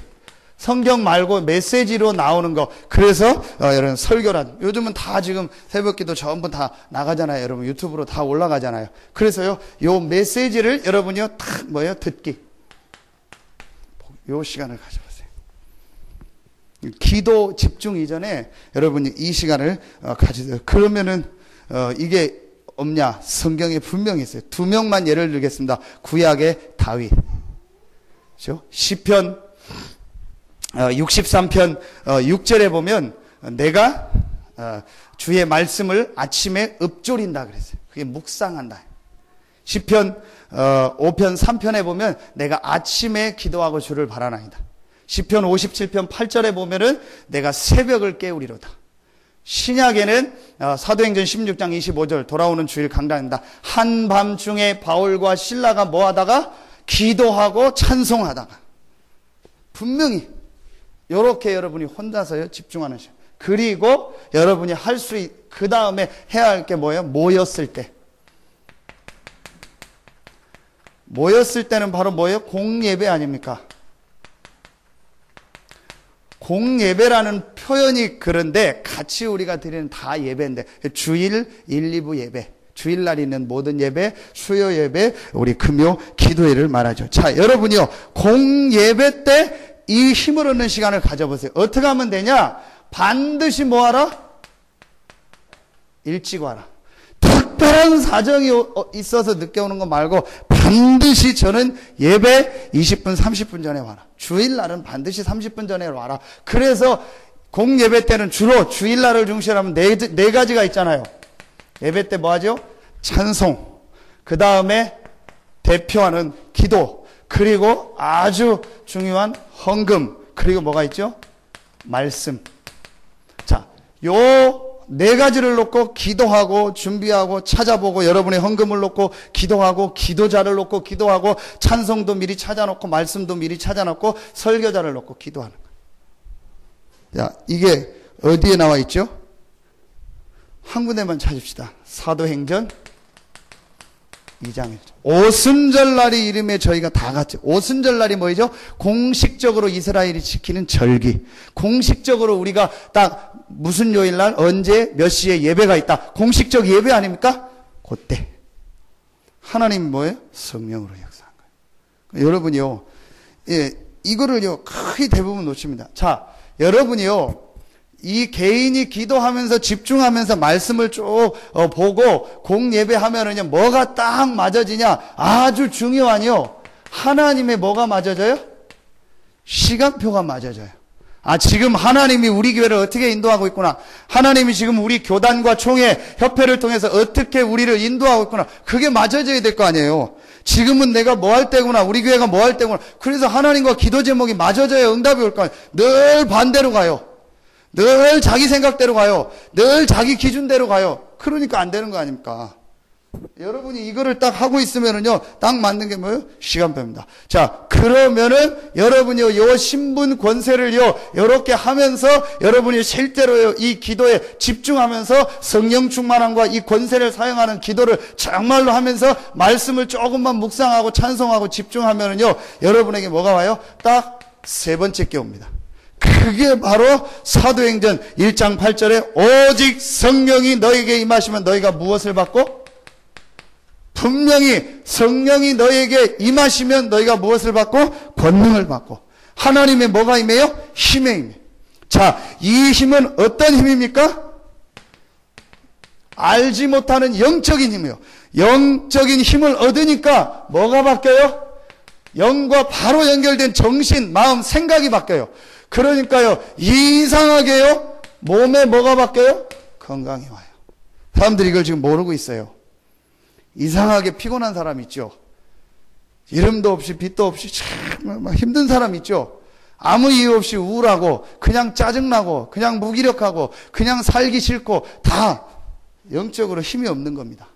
성경 말고 메시지로 나오는 거. 그래서 이런 설교란 요즘은 다 지금 새벽기도 전부 다 나가잖아요. 여러분 유튜브로 다 올라가잖아요. 그래서요 요 메시지를 여러분이요 탁 듣기, 요 시간을 가져보세요. 기도 집중 이전에 여러분이 이 시간을 가지세요. 그러면은 이게 없냐? 성경에 분명히 있어요. 두 명만 예를 들겠습니다. 구약의 다윗, 그렇죠? 시편 63편 6절에 보면 내가 주의 말씀을 아침에 읊조린다 그랬어요. 그게 묵상한다. 시편 5편 3편에 보면 내가 아침에 기도하고 주를 바라나이다. 시편 57편 8절에 보면은 내가 새벽을 깨우리로다. 신약에는 사도행전 16장 25절 돌아오는 주일 강단입니다. 한밤중에 바울과 실라가 뭐하다가 기도하고 찬송하다가 분명히 이렇게 여러분이 혼자서요 집중하는 시간. 그리고 여러분이 그 다음에 해야 할 게 뭐예요? 모였을 때. 모였을 때는 바로 뭐예요? 공예배 아닙니까? 공예배라는 표현이 그런데 같이 우리가 드리는 다 예배인데 주일 1, 2부 예배, 주일날 있는 모든 예배, 수요 예배, 우리 금요 기도회를 말하죠. 자, 여러분이요, 공예배 때 이 힘을 얻는 시간을 가져보세요. 어떻게 하면 되냐? 반드시 뭐 하라? 일찍 와라. 특별한 사정이 있어서 늦게 오는 거 말고 반드시 저는 예배 20분, 30분 전에 와라. 주일날은 반드시 30분 전에 와라. 그래서 공예배 때는 주로 주일날을 중시로 하면 네 가지가 있잖아요. 예배 때 뭐 하죠? 찬송, 그 다음에 대표하는 기도, 그리고 아주 중요한 헌금, 그리고 뭐가 있죠? 말씀. 자, 요 네 가지를 놓고 기도하고 준비하고 찾아보고 여러분의 헌금을 놓고 기도하고 기도자를 놓고 기도하고 찬송도 미리 찾아놓고 말씀도 미리 찾아놓고 설교자를 놓고 기도하는 거예요. 자, 이게 어디에 나와 있죠? 한 군데만 찾읍시다. 사도행전 2장 1절. 오순절날이 이름에 저희가 다 같이. 오순절날이 뭐죠? 공식적으로 이스라엘이 지키는 절기. 공식적으로 우리가 딱 무슨 요일날 언제 몇 시에 예배가 있다. 공식적 예배 아닙니까? 그때 하나님이 뭐예요? 성령으로 역사한 거예요. 여러분이요, 예, 이거를요 거의 대부분 놓칩니다. 자, 여러분이요, 이 개인이 기도하면서 집중하면서 말씀을 쭉 보고 공예배하면은요 뭐가 딱 맞아지냐? 아주 중요한요, 하나님의 뭐가 맞아져요? 시간표가 맞아져요. 아, 지금 하나님이 우리 교회를 어떻게 인도하고 있구나. 하나님이 지금 우리 교단과 총회, 협회를 통해서 어떻게 우리를 인도하고 있구나. 그게 맞아져야 될 거 아니에요. 지금은 내가 뭐 할 때구나. 우리 교회가 뭐 할 때구나. 그래서 하나님과 기도 제목이 맞아져야 응답이 올 거 아니에요. 늘 반대로 가요. 늘 자기 생각대로 가요. 늘 자기 기준대로 가요. 그러니까 안 되는 거 아닙니까? 여러분이 이거를 딱 하고 있으면은요, 딱 맞는 게 뭐예요? 시간표입니다. 자, 그러면은 여러분이요, 요 신분 권세를요, 요렇게 하면서 여러분이 실제로요, 이 기도에 집중하면서 성령 충만함과 이 권세를 사용하는 기도를 정말로 하면서 말씀을 조금만 묵상하고 찬송하고 집중하면은요, 여러분에게 뭐가 와요? 딱 세 번째 게 옵니다. 그게 바로 사도행전 1장 8절에 오직 성령이 너에게 임하시면 너희가 무엇을 받고? 분명히 성령이 너에게 임하시면 너희가 무엇을 받고? 권능을 받고. 하나님의 뭐가 임해요? 힘에 임해. 자, 이 힘은 어떤 힘입니까? 알지 못하는 영적인 힘이요. 영적인 힘을 얻으니까 뭐가 바뀌어요? 영과 바로 연결된 정신, 마음, 생각이 바뀌어요. 그러니까요, 이상하게요, 몸에 뭐가 바뀌어요? 건강이 와요. 사람들이 이걸 지금 모르고 있어요. 이상하게 피곤한 사람 있죠. 이름도 없이 빛도 없이 참 힘든 사람 있죠. 아무 이유 없이 우울하고 그냥 짜증나고 그냥 무기력하고 그냥 살기 싫고 다 영적으로 힘이 없는 겁니다.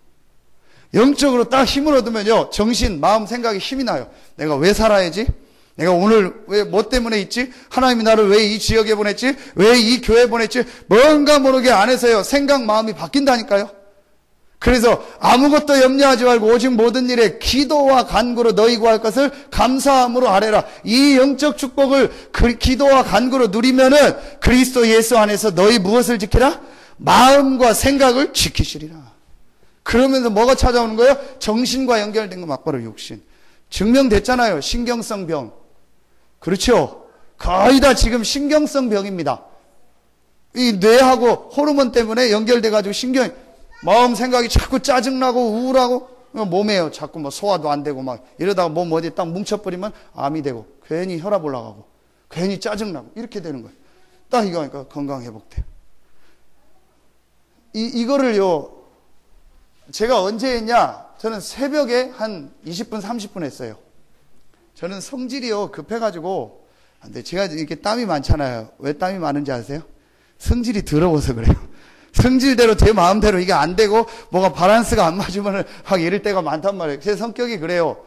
영적으로 딱 힘을 얻으면요, 정신, 마음, 생각이 힘이 나요. 내가 왜 살아야지? 내가 오늘 왜 뭐 때문에 있지? 하나님이 나를 왜 이 지역에 보냈지? 왜 이 교회에 보냈지? 뭔가 모르게 안에서요, 생각, 마음이 바뀐다니까요. 그래서 아무것도 염려하지 말고 오직 모든 일에 기도와 간구로 너희 구할 것을 감사함으로 아뢰라. 이 영적 축복을 기도와 간구로 누리면은 그리스도 예수 안에서 너희 무엇을 지키라? 마음과 생각을 지키시리라. 그러면서 뭐가 찾아오는 거예요? 정신과 연결된 거 막바로 육신. 증명됐잖아요. 신경성 병. 그렇죠? 거의 다 지금 신경성 병입니다. 이 뇌하고 호르몬 때문에 연결돼가지고 마음 생각이 자꾸 짜증나고 우울하고 몸에요. 자꾸 뭐 소화도 안 되고 막 이러다가 몸 어디 딱 뭉쳐버리면 암이 되고 괜히 혈압 올라가고 괜히 짜증나고 이렇게 되는 거예요. 딱 이거 하니까 건강 회복돼요. 이거를요, 제가 언제 했냐? 저는 새벽에 한 20분, 30분 했어요. 저는 성질이요, 급해가지고, 근데 제가 이렇게 땀이 많잖아요. 왜 땀이 많은지 아세요? 성질이 더러워서 그래요. 성질대로 제 마음대로 이게 안 되고, 뭐가 바란스가 안 맞으면 막 이럴 때가 많단 말이에요. 제 성격이 그래요.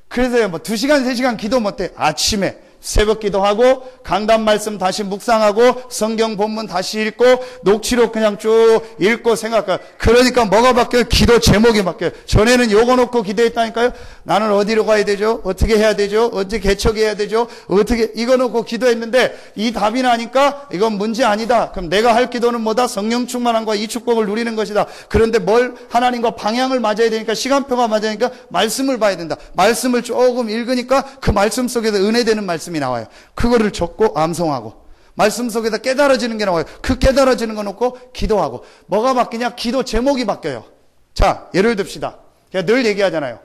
그래서 뭐 2시간, 3시간 기도 못해. 아침에, 새벽 기도하고 강단 말씀 다시 묵상하고 성경 본문 다시 읽고 녹취록 그냥 쭉 읽고 생각하고 그러니까 뭐가 바뀌어요? 기도 제목이 바뀌어요. 전에는 요거 놓고 기도했다니까요. 나는 어디로 가야 되죠? 어떻게 해야 되죠? 어떻게 개척해야 되죠? 어떻게 이거 놓고 기도했는데 이 답이 나니까 이건 문제 아니다. 그럼 내가 할 기도는 뭐다? 성령 충만함과 이 축복을 누리는 것이다. 그런데 뭘 하나님과 방향을 맞아야 되니까 시간표가 맞아야 되니까 말씀을 봐야 된다. 말씀을 조금 읽으니까 그 말씀 속에서 은혜되는 말씀이 나와요. 그거를 적고 암송하고 말씀 속에서 깨달아지는 게 나와요. 그 깨달아지는 거 놓고 기도하고 뭐가 바뀌냐? 기도 제목이 바뀌어요. 자, 예를 듭시다. 제가 늘 얘기하잖아요.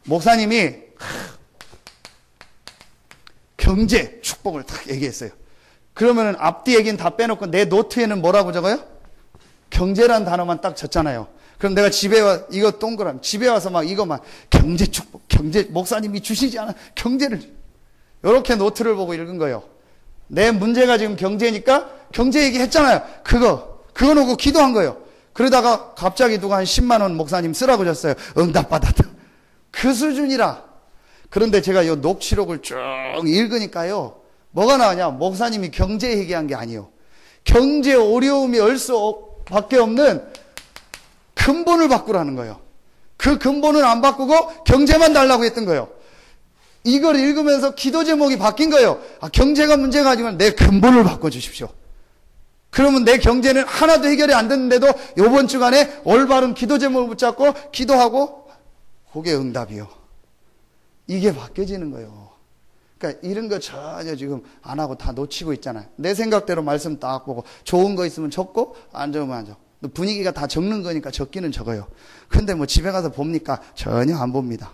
목사님이 경제 축복을 딱 얘기했어요. 그러면은 앞뒤 얘기는 다 빼놓고 내 노트에는 뭐라고 적어요? 경제란 단어만 딱 적잖아요. 그럼 내가 집에 이거 동그라미 집에 와서 막 이거만 경제 축복, 경제 목사님이 주시지 않아 경제를 이렇게 노트를 보고 읽은 거예요. 내 문제가 지금 경제니까 경제 얘기 했잖아요. 그거 놓고 기도한 거예요. 그러다가 갑자기 누가 한 10만 원 목사님 쓰라고 줬어요. 응답받았다. 그 수준이라. 그런데 제가 이 녹취록을 쭉 읽으니까요. 뭐가 나오냐? 목사님이 경제 얘기한 게 아니에요. 경제 어려움이 얼 수밖에 없는 근본을 바꾸라는 거예요. 그 근본을 안 바꾸고 경제만 달라고 했던 거예요. 이걸 읽으면서 기도 제목이 바뀐 거예요. 아, 경제가 문제가 아니면 내 근본을 바꿔주십시오. 그러면 내 경제는 하나도 해결이 안 됐는데도 이번 주간에 올바른 기도 제목을 붙잡고 기도하고 그게 응답이요. 이게 바뀌어지는 거예요. 그러니까 이런 거 전혀 지금 안 하고 다 놓치고 있잖아요. 내 생각대로 말씀 딱 보고 좋은 거 있으면 적고 안 적으면 안 적고 분위기가 다 적는 거니까 적기는 적어요. 근데 뭐 집에 가서 봅니까? 전혀 안 봅니다.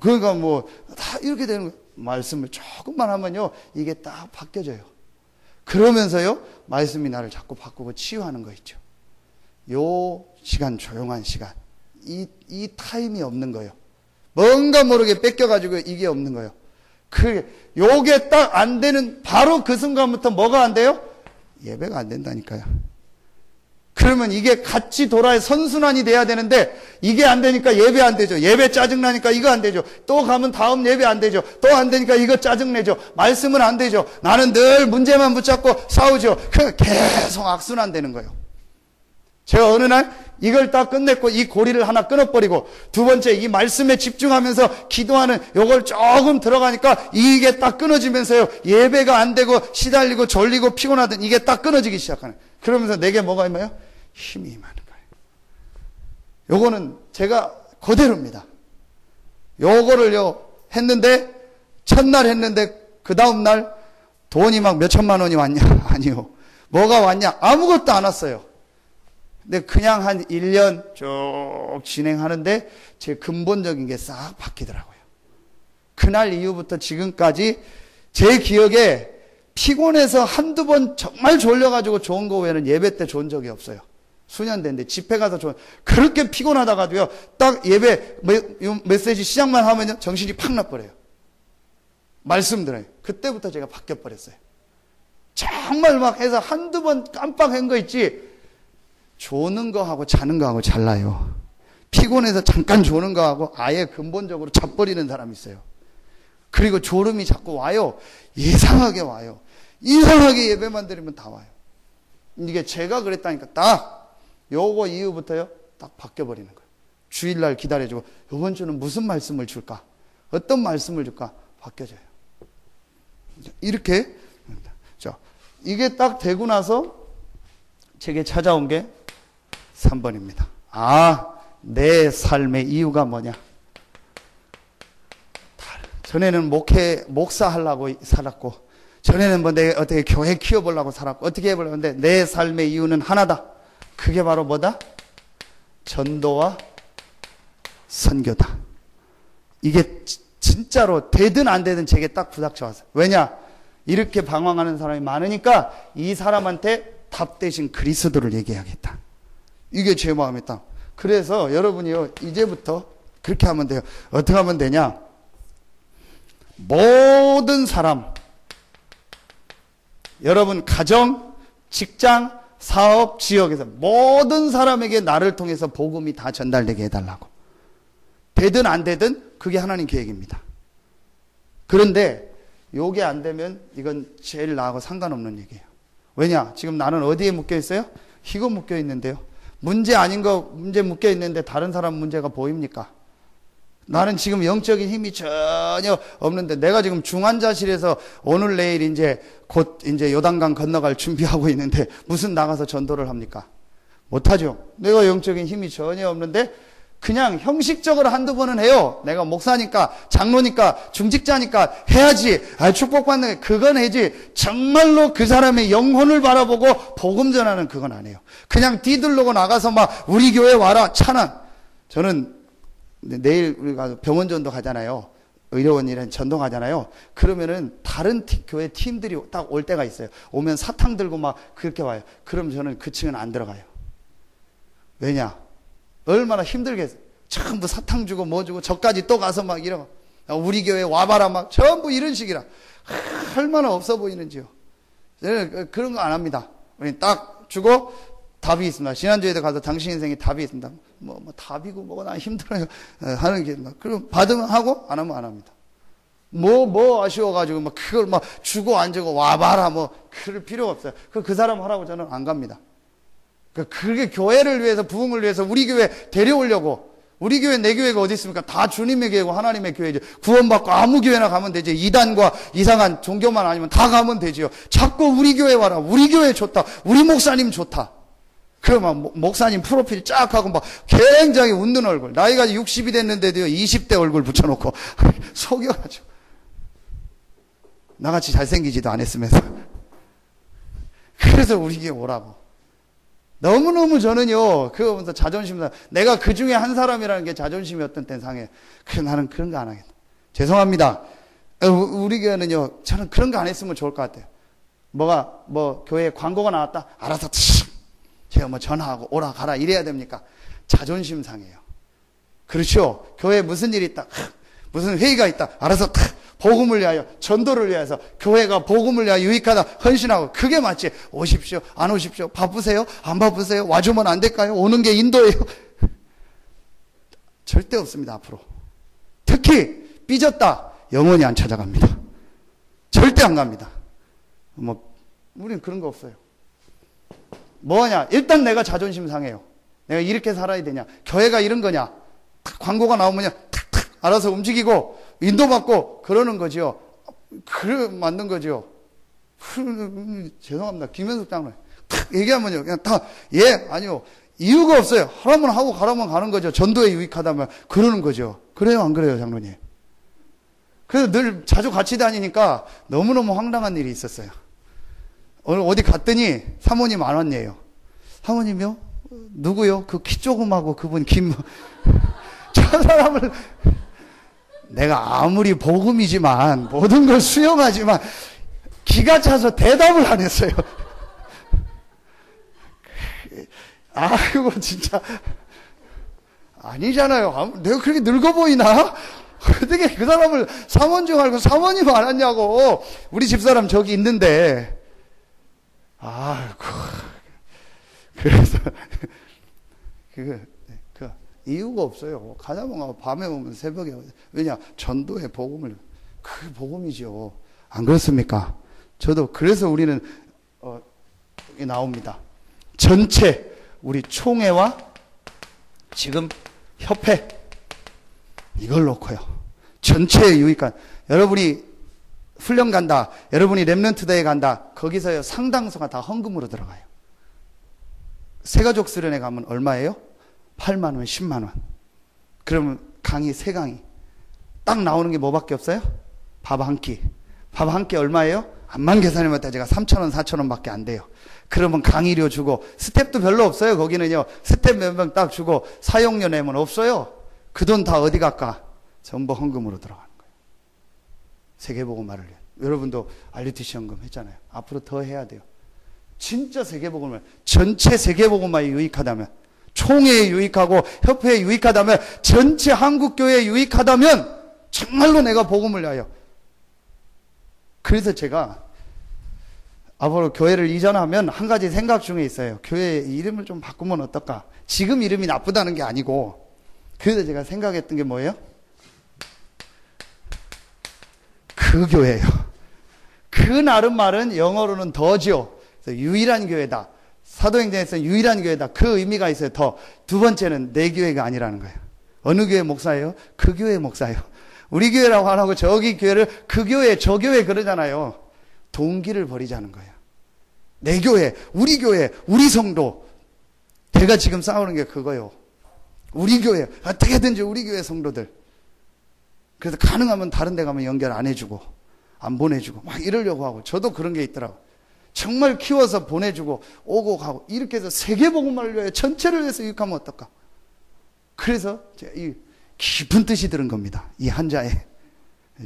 그러니까 뭐 다 이렇게 되는 거예요. 말씀을 조금만 하면요 이게 딱 바뀌어져요. 그러면서요 말씀이 나를 자꾸 바꾸고 치유하는 거 있죠. 요 시간 조용한 시간 이 타임이 없는 거예요. 뭔가 모르게 뺏겨가지고 이게 없는 거예요. 요게 딱 안 되는 바로 그 순간부터 뭐가 안 돼요? 예배가 안 된다니까요. 그러면 이게 같이 돌아야 선순환이 돼야 되는데 이게 안 되니까 예배 안 되죠. 예배 짜증나니까 이거 안 되죠. 또 가면 다음 예배 안 되죠. 또 안 되니까 이거 짜증내죠. 말씀은 안 되죠. 나는 늘 문제만 붙잡고 싸우죠. 계속 악순환 되는 거예요. 제가 어느 날 이걸 딱 끝냈고 이 고리를 하나 끊어버리고 두 번째 이 말씀에 집중하면서 기도하는 요걸 조금 들어가니까 이게 딱 끊어지면서요. 예배가 안 되고 시달리고 졸리고 피곤하던 이게 딱 끊어지기 시작하는. 그러면서 내게 뭐가 임해요? 힘이 임하는 거예요. 요거는 제가 그대로입니다. 요거를요 했는데 첫날 했는데 그 다음날 돈이 막 몇천만 원이 왔냐? 아니요. 뭐가 왔냐? 아무것도 안 왔어요. 근데 그냥 한 1년 쭉 진행하는데 제 근본적인 게 싹 바뀌더라고요. 그날 이후부터 지금까지 제 기억에 피곤해서 한두 번 정말 졸려가지고 좋은 거 외에는 예배 때 좋은 적이 없어요. 수년 됐는데 집회 가서 그렇게 피곤하다가도요 딱 예배 메시지 시작만 하면요 정신이 팍 나버려요. 말씀 들어요. 그때부터 제가 바뀌어버렸어요. 정말 막 해서 한두 번 깜빡한 거 있지 조는 거하고 자는 거하고 달라요. 피곤해서 잠깐 조는 거하고 아예 근본적으로 자버리는 사람이 있어요. 그리고 졸음이 자꾸 와요. 이상하게 와요. 이상하게 예배만 드리면 다 와요. 이게 제가 그랬다니까 딱 요거 이후부터요 딱 바뀌어버리는 거예요. 주일날 기다려주고 이번 주는 무슨 말씀을 줄까? 어떤 말씀을 줄까? 바뀌어져요. 이렇게 자, 이게 딱 되고 나서 제게 찾아온 게 3번입니다. 아, 내 삶의 이유가 뭐냐? 전에는 목사 하려고 살았고, 전에는 뭐 내가 어떻게 교회 키워보려고 살았고, 어떻게 해보려고 했는데, 내 삶의 이유는 하나다. 그게 바로 뭐다? 전도와 선교다. 이게 진짜로 되든 안 되든 제게 딱 부닥쳐 왔어요. 왜냐? 이렇게 방황하는 사람이 많으니까 이 사람한테 답 대신 그리스도를 얘기해야겠다. 이게 제 마음이 딱. 그래서 여러분이요, 이제부터 그렇게 하면 돼요. 어떻게 하면 되냐? 모든 사람, 여러분 가정, 직장, 사업, 지역에서 모든 사람에게 나를 통해서 복음이 다 전달되게 해달라고. 되든 안 되든 그게 하나님 계획입니다. 그런데 요게 안 되면 이건 제일 나하고 상관없는 얘기예요. 왜냐? 지금 나는 어디에 묶여 있어요? 이거 묶여 있는데요. 문제 아닌 거 문제 묶여 있는데 다른 사람 문제가 보입니까? 나는 지금 영적인 힘이 전혀 없는데 내가 지금 중환자실에서 오늘 내일 이제 곧 이제 요단강 건너갈 준비하고 있는데 무슨 나가서 전도를 합니까? 못하죠. 내가 영적인 힘이 전혀 없는데 그냥 형식적으로 한두 번은 해요. 내가 목사니까 장로니까 중직자니까 해야지. 축복받는 게 그건 해야지. 정말로 그 사람의 영혼을 바라보고 복음 전하는 그건 안 해요. 그냥 뒤들르고 나가서 막 우리 교회 와라 찬양. 저는 내일 우리가 병원 전도 가잖아요. 의료원이란 전도 가잖아요. 그러면은 다른 교회 팀들이 딱 올 때가 있어요. 오면 사탕 들고 막 그렇게 와요. 그럼 저는 그 층은 안 들어가요. 왜냐? 얼마나 힘들겠어요. 전부 사탕 주고 뭐 주고 저까지 또 가서 막 이러고 우리 교회 와봐라 막 전부 이런 식이라 얼마나 없어 보이는지요. 저는 그런 거 안 합니다. 딱 주고 답이 있습니다. 지난주에도 가서 당신 인생에 답이 있습니다. 뭐 답이고 뭐가 나 힘들어요 하는 게 그럼 받으면 하고 안 하면 안 합니다. 뭐 아쉬워가지고 막 그걸 막 주고 안 주고 와봐라 뭐 그럴 필요가 없어요. 그 사람 하라고 저는 안 갑니다. 그게 교회를 위해서 부흥을 위해서 우리 교회 데려오려고. 우리 교회 내 교회가 어디 있습니까? 다 주님의 교회고 하나님의 교회죠. 구원받고 아무 교회나 가면 되지. 이단과 이상한 종교만 아니면 다 가면 되지요. 자꾸 우리 교회 와라. 우리 교회 좋다. 우리 목사님 좋다. 그러면 목사님 프로필 쫙 하고 막 굉장히 웃는 얼굴. 나이가 60이 됐는데도요 20대 얼굴 붙여놓고 속여가지고 나같이 잘생기지도 않았으면서 그래서 우리 교회 오라고. 너무너무 저는요, 그거 보면서 자존심, 내가 그 중에 한 사람이라는 게 자존심이었던 땐 상해. 그래, 나는 그런 거 안 하겠다. 죄송합니다. 우리 교회는요, 저는 그런 거 안 했으면 좋을 것 같아요. 교회에 광고가 나왔다? 알아서, 제가 뭐 전화하고 오라 가라 이래야 됩니까? 자존심 상해요. 그렇죠? 교회에 무슨 일이 있다? 무슨 회의가 있다? 알아서 복음을 위하여 전도를 위해서 교회가 복음을 위하여 유익하다 헌신하고 그게 맞지. 오십시오 안 오십시오 바쁘세요 안 바쁘세요 와주면 안 될까요? 오는 게 인도예요. 절대 없습니다. 앞으로 특히 삐졌다 영원히 안 찾아갑니다. 절대 안 갑니다. 우리는 그런 거 없어요. 뭐하냐? 일단 내가 자존심 상해요. 내가 이렇게 살아야 되냐? 교회가 이런 거냐? 광고가 나오면요 탁탁 알아서 움직이고 인도받고 그러는 거지요. 그래 맞는 거지요. 죄송합니다. 김현숙 장로님 탁 얘기하면요 그냥 다 아니요 이유가 없어요. 하라면 하고 가라면 가는 거죠. 전도에 유익하다면 그러는 거죠. 그래요 안 그래요 장로님? 그래서 늘 자주 같이 다니니까 너무너무 황당한 일이 있었어요. 오늘 어디 갔더니 사모님 안 왔네요. 사모님이요? 누구요? 그 키 조금하고 그분 저 사람을 내가 아무리 복음이지만 모든 걸 수용하지만 기가 차서 대답을 안 했어요. 아이고 진짜 아니잖아요. 내가 그렇게 늙어 보이나? 어떻게 그 사람을 사모인 줄 알고 사모님 안 왔냐고. 우리 집사람 저기 있는데 아이고 그래서 그 이유가 없어요. 가자마자 밤에 오면 새벽에 오면. 왜냐? 전도의 복음을 그게 복음이죠. 안 그렇습니까? 저도 그래서 우리는 여기 나옵니다. 전체 우리 총회와 지금 협회 이걸 놓고요. 전체에 유익한 여러분이 훈련 간다. 여러분이 렘넌트 대회 간다. 거기서요 상당수가 다 헌금으로 들어가요. 새가족 수련회 가면 얼마예요? 8만 원, 10만 원. 그러면 강의 3강의. 딱 나오는 게 뭐밖에 없어요? 밥 한 끼. 밥 한 끼 얼마예요? 암만 계산해봤다 제가 3,000원, 4,000원 밖에 안 돼요. 그러면 강의료 주고 스텝도 별로 없어요. 거기는요. 스텝 몇 명 딱 주고 사용료 내면 없어요. 그 돈 다 어디 갈까? 전부 헌금으로 들어가는 거예요. 세계복음화를 위해. 여러분도 RUTC 헌금 했잖아요. 앞으로 더 해야 돼요. 진짜 세계복음화, 전체 세계복음화에 유익하다면, 총회에 유익하고 협회에 유익하다면, 전체 한국교회에 유익하다면 정말로 내가 복음을 위하여. 그래서 제가 앞으로 교회를 이전하면 한 가지 생각 중에 있어요. 교회 이름을 좀 바꾸면 어떨까? 지금 이름이 나쁘다는 게 아니고, 그래서 제가 생각했던 게 뭐예요? 그 교회예요. 그 나름 말은 영어로는 더죠. 그래서 유일한 교회다. 사도행전에서는 유일한 교회다. 그 의미가 있어요. 더. 두 번째는 내 교회가 아니라는 거예요. 어느 교회 목사예요? 그 교회 목사예요. 우리 교회라고 안 하고 저기 교회를 그 교회, 저 교회 그러잖아요. 동기를 버리자는 거예요. 내 교회, 우리 성도. 제가 지금 싸우는 게 그거예요. 우리 교회, 어떻게든지 우리 교회 성도들. 그래서 가능하면 다른 데 가면 연결 안 해주고, 안 보내주고, 막 이러려고 하고, 저도 그런 게 있더라고. 정말 키워서 보내주고, 오고 가고, 이렇게 해서 세계복음을 위하여 전체를 위해서 유익하면 어떨까? 그래서 제가 이 깊은 뜻이 들은 겁니다. 이 한자에.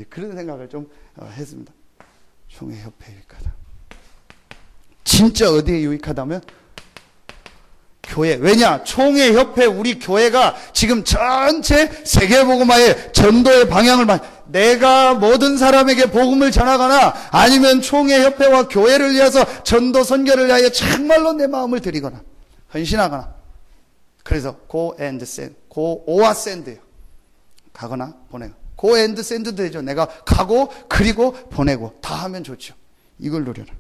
그런 생각을 좀 했습니다. 총회협회 유익하다. 진짜 어디에 유익하다면? 교회. 왜냐? 총회협회 우리 교회가 지금 전체 세계복음화의 전도의 방향을 내가 모든 사람에게 복음을 전하거나 아니면 총회협회와 교회를 위해서 전도 선교를 위하여 정말로 내 마음을 드리거나 헌신하거나 그래서 go and send. go와 send요. 가거나 보내고. go and send도 되죠. 내가 가고 그리고 보내고 다 하면 좋죠. 이걸 누려라.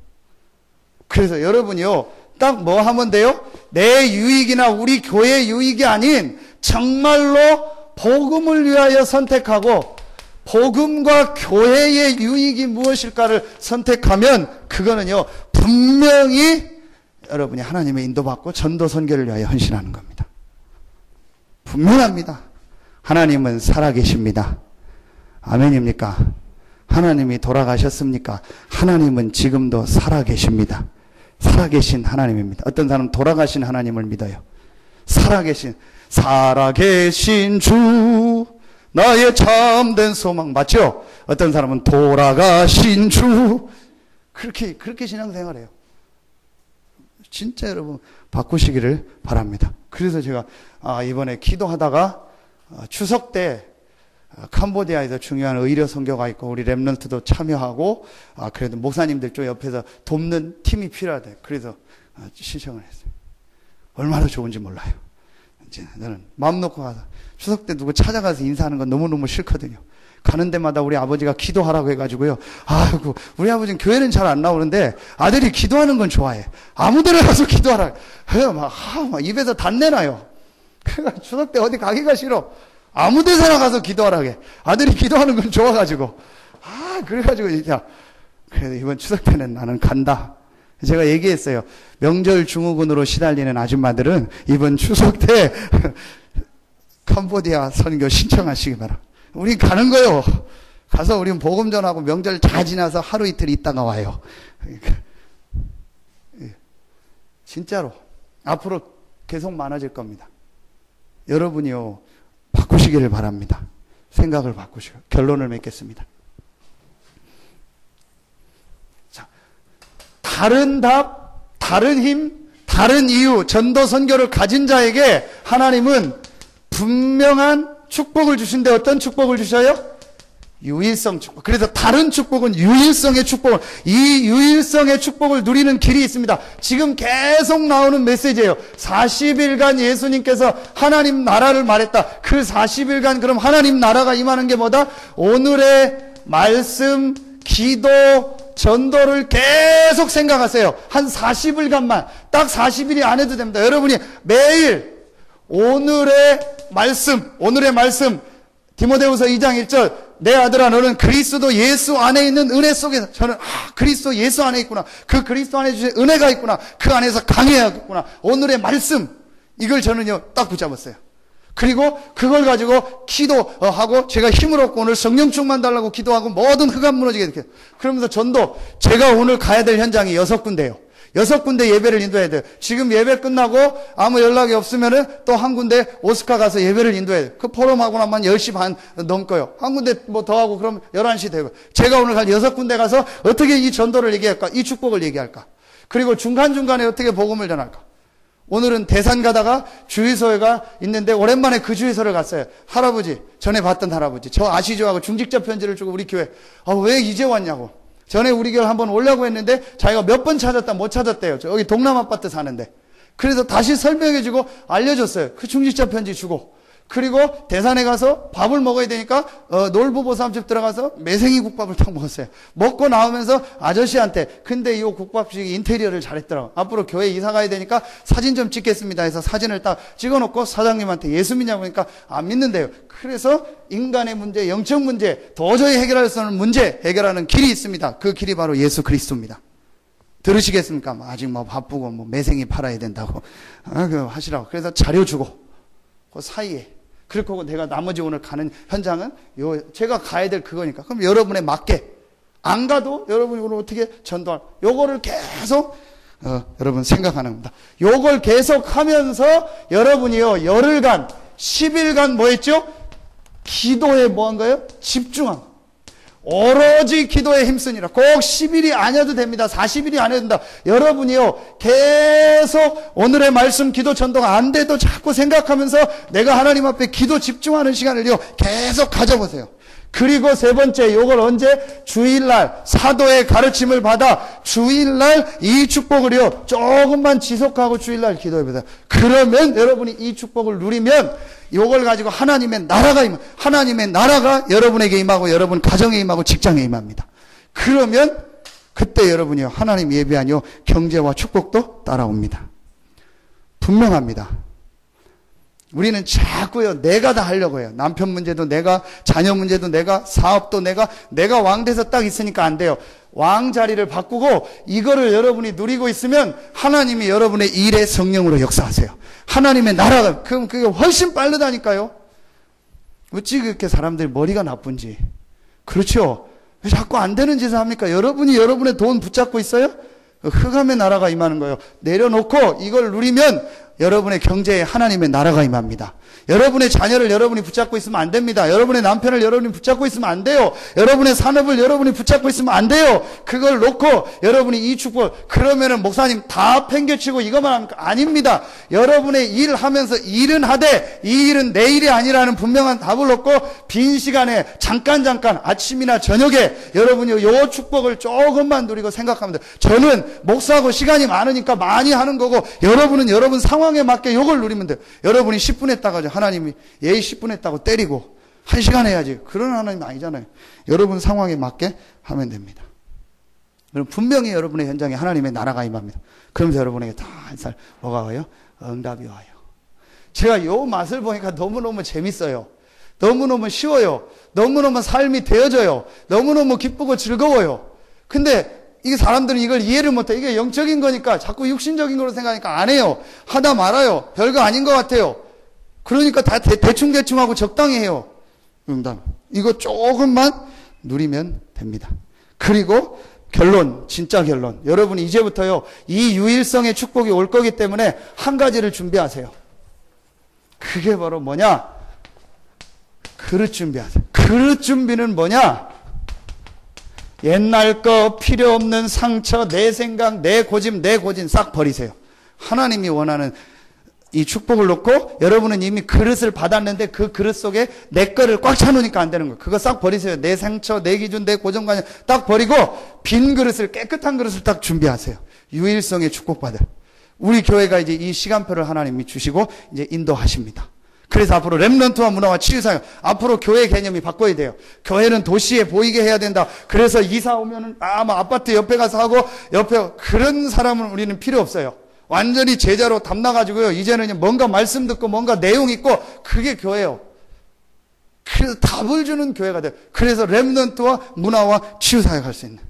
그래서 여러분이요. 딱 뭐 하면 돼요? 내 유익이나 우리 교회 유익이 아닌 정말로 복음을 위하여 선택하고 복음과 교회의 유익이 무엇일까를 선택하면 그거는요. 분명히 여러분이 하나님의 인도받고 전도 선교를 위하여 헌신하는 겁니다. 분명합니다. 하나님은 살아계십니다. 아멘입니까? 하나님이 돌아가셨습니까? 하나님은 지금도 살아계십니다. 살아계신 하나님입니다. 어떤 사람은 돌아가신 하나님을 믿어요. 살아계신 주 나의 참된 소망 맞죠? 어떤 사람은 돌아가신 주 그렇게 신앙생활해요. 진짜 여러분 바꾸시기를 바랍니다. 그래서 제가 이번에 기도하다가 추석 때 캄보디아에서 중요한 의료 선교가 있고 우리 랩런트도 참여하고 그래도 목사님들 쪽 옆에서 돕는 팀이 필요하대. 그래서 신청을 했어요. 얼마나 좋은지 몰라요. 이제 저는 마음 놓고 가서 추석 때 누구 찾아가서 인사하는 건 너무너무 싫거든요. 가는 데마다 우리 아버지가 기도하라고 해가지고요. 아이고 우리 아버지는 교회는 잘 안 나오는데 아들이 기도하는 건 좋아해. 아무 데나 가서 기도하라. 막 입에서 단내나요. 그러니까 추석 때 어디 가기가 싫어. 아무 데서나 가서 기도하라게. 아들이 기도하는 건 좋아가지고. 그래가지고 진짜. 그래도 이번 추석 때는 나는 간다. 제가 얘기했어요. 명절 증후군으로 시달리는 아줌마들은 이번 추석 때 캄보디아 선교 신청하시기 바랍니다. 우린 가는 거요. 가서 우린 복음 전하고 명절 다 지나서 하루 이틀 있다가 와요. 그러니까 진짜로 앞으로 계속 많아질 겁니다. 여러분이요. 바꾸시기를 바랍니다. 생각을 바꾸시고 결론을 맺겠습니다. 자, 다른 답, 다른 힘, 다른 이유, 전도 선교를 가진 자에게 하나님은 분명한 축복을 주신데 어떤 축복을 주셔요? 유일성 축복. 그래서 다른 축복은 유일성의 축복을, 이 유일성의 축복을 누리는 길이 있습니다. 지금 계속 나오는 메시지예요. 40일간 예수님께서 하나님 나라를 말했다. 그 40일간 그럼 하나님 나라가 임하는 게 뭐다? 오늘의 말씀, 기도, 전도를 계속 생각하세요. 한 40일간만. 딱 40일이 안 해도 됩니다. 여러분이 매일 오늘의 말씀, 디모데후서 2장 1절 내 아들아 너는 그리스도 예수 안에 있는 은혜 속에서 저는 그리스도 예수 안에 있구나. 그 그리스도 안에 주신 은혜가 있구나. 그 안에서 강해야겠구나. 오늘의 말씀 이걸 저는요 딱 붙잡았어요. 그리고 그걸 가지고 기도하고 제가 힘을 얻고 오늘 성령 충만 달라고 기도하고 모든 흑암 무너지게 이렇게 그러면서 전도 제가 오늘 가야 될 현장이 6군데예요. 6군데 예배를 인도해야 돼요. 지금 예배 끝나고 아무 연락이 없으면은 또 한 군데 오스카 가서 예배를 인도해야 돼요. 그 포럼하고 나면 10시 반 넘고요. 한 군데 뭐 더 하고 그러면 11시 되고. 제가 오늘 갈 6군데 가서 어떻게 이 전도를 얘기할까? 이 축복을 얘기할까? 그리고 중간중간에 어떻게 복음을 전할까? 오늘은 대산 가다가 주유소가 있는데 오랜만에 그 주유소를 갔어요. 할아버지, 전에 봤던 할아버지. 저 아시죠? 하고 중직자 편지를 주고 우리 교회. 왜 이제 왔냐고. 전에 우리 교회 한번 오려고 했는데 자기가 몇 번 찾았다 못 찾았대요. 여기 동남 아파트 사는데. 그래서 다시 설명해주고 알려줬어요. 그 중직자 편지 주고. 그리고 대산에 가서 밥을 먹어야 되니까 놀부보쌈집 들어가서 매생이 국밥을 딱 먹었어요. 먹고 나오면서 아저씨한테 근데 이 국밥집이 인테리어를 잘했더라고. 앞으로 교회 이사 가야 되니까 사진 좀 찍겠습니다 해서 사진을 딱 찍어놓고 사장님한테 예수 믿냐고 하니까 안 믿는데요. 그래서 인간의 문제, 영적 문제, 도저히 해결할 수 없는 문제 해결하는 길이 있습니다. 그 길이 바로 예수 그리스도입니다. 들으시겠습니까? 아직 바쁘고 매생이 팔아야 된다고 하시라고. 그래서 자료 주고 그 사이에 그렇고 내가 나머지 오늘 가는 현장은 제가 가야 될 그거니까. 그럼 여러분에 맞게 안 가도 여러분이 오늘 어떻게 전도할 요거를 계속 여러분 생각하는 겁니다. 요걸 계속 하면서 여러분이요 열흘간 10일간 뭐 했죠? 기도에 뭐 한 거예요? 집중한 오로지 기도에 힘쓰니라. 꼭 10일이 아니어도 됩니다. 40일이 아니어도 된다. 여러분이요 계속 오늘의 말씀 기도 전도가 안 돼도 자꾸 생각하면서 내가 하나님 앞에 기도 집중하는 시간을요 계속 가져보세요. 그리고 세 번째, 요걸 언제? 주일날 사도의 가르침을 받아 주일날 이 축복을요 조금만 지속하고 주일날 기도해보세요. 그러면 여러분이 이 축복을 누리면 요걸 가지고 하나님의 나라가 여러분에게 임하고 여러분 가정에 임하고 직장에 임합니다. 그러면 그때 여러분이요 하나님 예비한 경제와 축복도 따라옵니다. 분명합니다. 우리는 자꾸요 내가 다 하려고 해요. 남편 문제도 내가, 자녀 문제도 내가, 사업도 내가 왕돼서 딱 있으니까 안 돼요. 왕 자리를 바꾸고 이거를 여러분이 누리고 있으면 하나님이 여러분의 일에 성령으로 역사하세요. 하나님의 나라가 그럼 그게 훨씬 빠르다니까요. 어찌 그렇게 사람들이 머리가 나쁜지. 그렇죠. 왜 자꾸 안 되는 짓을 합니까? 여러분이 여러분의 돈 붙잡고 있어요? 흑암의 나라가 임하는 거예요. 내려놓고 이걸 누리면 여러분의 경제에 하나님의 나라가 임합니다. 여러분의 자녀를 여러분이 붙잡고 있으면 안 됩니다. 여러분의 남편을 여러분이 붙잡고 있으면 안 돼요. 여러분의 산업을 여러분이 붙잡고 있으면 안 돼요. 그걸 놓고 여러분이 이 축복, 그러면은 목사님 다 팽개치고 이것만 합니까? 아닙니다. 여러분의 일 하면서 일은 하되 이 일은 내 일이 아니라는 분명한 답을 놓고 빈 시간에 잠깐 아침이나 저녁에 여러분이 요 축복을 조금만 누리고 생각하면 돼요. 저는 목사하고 시간이 많으니까 많이 하는 거고 여러분은 여러분 상황에 맞게 요걸 누리면 돼요. 여러분이 10분 했다가 하나님이 예의 10분 했다고 때리고 1시간 해야지. 그런 하나님 아니잖아요. 여러분 상황에 맞게 하면 됩니다. 여러분 분명히 여러분의 현장에 하나님의 나라가 임합니다. 그러면서 여러분에게 다 한 살 뭐가 와요? 응답이 와요. 제가 요 맛을 보니까 너무너무 재밌어요. 너무너무 쉬워요. 너무너무 삶이 되어져요. 너무너무 기쁘고 즐거워요. 근데 이게 사람들은 이걸 이해를 못해. 이게 영적인 거니까 자꾸 육신적인 거로 생각하니까 안 해요. 하다 말아요. 별거 아닌 것 같아요. 그러니까 다 대충 하고 적당히 해요. 응답. 이거 조금만 누리면 됩니다. 그리고 결론, 진짜 결론. 여러분이 이제부터요, 이 유일성의 축복이 올 거기 때문에 한 가지를 준비하세요. 그게 바로 뭐냐? 그릇 준비하세요. 그릇 준비는 뭐냐? 옛날 거 필요 없는 상처, 내 생각, 내 고집 싹 버리세요. 하나님이 원하는 이 축복을 놓고 여러분은 이미 그릇을 받았는데 그 그릇 속에 내 거를 꽉 차놓으니까 안 되는 거예요. 그거 싹 버리세요. 내 상처, 내 기준, 내 고정관념 딱 버리고 빈 그릇을, 깨끗한 그릇을 딱 준비하세요. 유일성의 축복받을. 우리 교회가 이제 이 시간표를 하나님이 주시고 이제 인도하십니다. 그래서 앞으로 렘넌트와 문화와 치유사역, 앞으로 교회 개념이 바꿔야 돼요. 교회는 도시에 보이게 해야 된다. 그래서 이사 오면은 아파트 옆에 가서 하고 그런 사람은 우리는 필요 없어요. 완전히 제자로 담나가지고요. 이제는 뭔가 말씀 듣고 뭔가 내용 있고 그게 교회예요. 그래서 답을 주는 교회가 돼요. 그래서 렘넌트와 문화와 치유사역 할 수 있는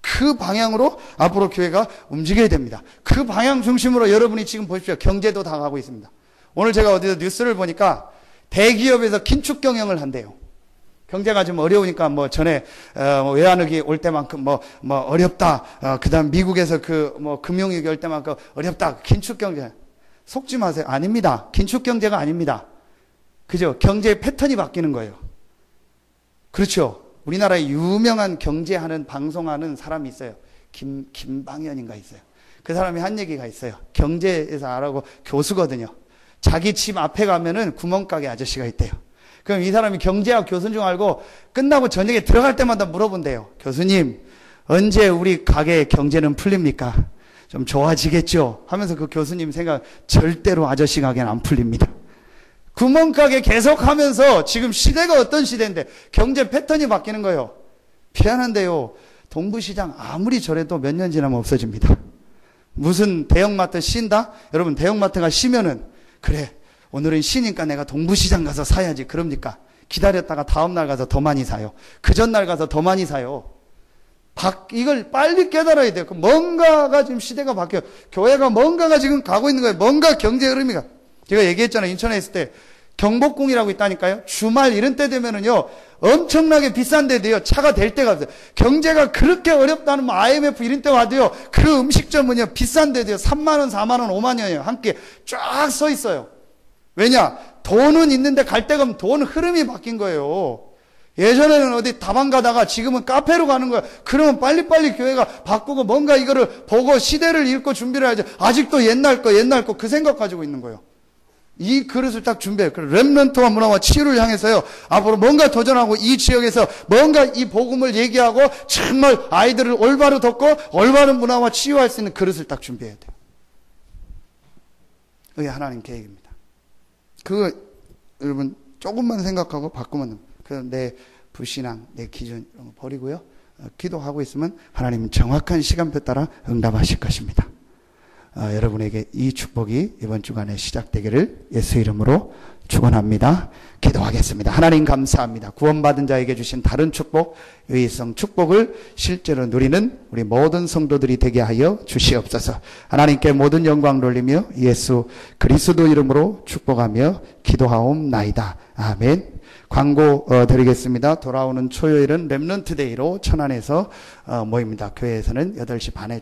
그 방향으로 앞으로 교회가 움직여야 됩니다. 그 방향 중심으로 여러분이 지금 보십시오. 경제도 다 가고 있습니다. 오늘 제가 어디서 뉴스를 보니까 대기업에서 긴축 경영을 한대요. 경제가 좀 어려우니까 전에 외환위기 올 때만큼 어렵다. 그다음 미국에서 금융위기 올 때만큼 어렵다. 긴축 경제. 속지 마세요. 아닙니다. 긴축 경제가 아닙니다. 그죠? 경제의 패턴이 바뀌는 거예요. 그렇죠? 우리나라에 유명한 경제하는 방송하는 사람이 있어요. 김방현인가 있어요. 그 사람이 한 얘기가 있어요. 경제에서 알아고 교수거든요. 자기 집 앞에 가면은 구멍가게 아저씨가 있대요. 그럼 이 사람이 경제학 교수인 줄 알고 끝나고 저녁에 들어갈 때마다 물어본대요. 교수님, 언제 우리 가게의 경제는 풀립니까? 좀 좋아지겠죠? 하면서 그 교수님 생각, 절대로 아저씨 가게는 안 풀립니다. 구멍가게 계속하면서 지금 시대가 어떤 시대인데 경제 패턴이 바뀌는 거예요. 미안한데요. 동부시장 아무리 저래도 몇 년 지나면 없어집니다. 무슨 대형마트 쉰다? 여러분 대형마트가 쉬면은 그래 오늘은 쉬니까 내가 동부시장 가서 사야지 그럽니까? 기다렸다가 다음날 가서 더 많이 사요. 그 전날 가서 더 많이 사요. 이걸 빨리 깨달아야 돼요. 뭔가가 지금 시대가 바뀌어요. 교회가 뭔가가 지금 가고 있는 거예요. 뭔가 경제 흐름이가. 제가 얘기했잖아요. 인천에 있을 때 경복궁이라고 있다니까요. 주말 이런 때 되면은요. 엄청나게 비싼 데도요. 차가 될 데가 없어요. 경제가 그렇게 어렵다는 뭐 IMF 이런 때 와도요. 그 음식점은요. 비싼 데도요. 3만 원, 4만 원, 5만 원이에요. 한 끼 쫙 서 있어요. 왜냐? 돈은 있는데 갈 데가 없으면 돈 흐름이 바뀐 거예요. 예전에는 어디 다방 가다가 지금은 카페로 가는 거야. 그러면 빨리빨리 교회가 바꾸고 뭔가 이거를 보고 시대를 읽고 준비를 해야죠. 아직도 옛날 거 그 생각 가지고 있는 거예요. 이 그릇을 딱 준비해요. 렘넌트와 문화와 치유를 향해서요. 앞으로 뭔가 도전하고 이 지역에서 뭔가 이 복음을 얘기하고 정말 아이들을 올바로 돕고 올바른 문화와 치유할 수 있는 그릇을 딱 준비해야 돼요. 그게 하나님 계획입니다. 그거 여러분 조금만 생각하고 바꾸면 됩니다. 내 불신앙, 내 기준 이런 거 버리고요. 기도하고 있으면 하나님은 정확한 시간표 따라 응답하실 것입니다. 여러분에게 이 축복이 이번 주간에 시작되기를 예수 이름으로 축원합니다. 기도하겠습니다. 하나님 감사합니다. 구원받은 자에게 주신 다른 축복, 유의성 축복을 실제로 누리는 우리 모든 성도들이 되게 하여 주시옵소서. 하나님께 모든 영광 돌리며 예수 그리스도 이름으로 축복하며 기도하옵나이다. 아멘. 광고 드리겠습니다. 돌아오는 토요일은 렘넌트 데이로 천안에서 모입니다. 교회에서는 8시 반에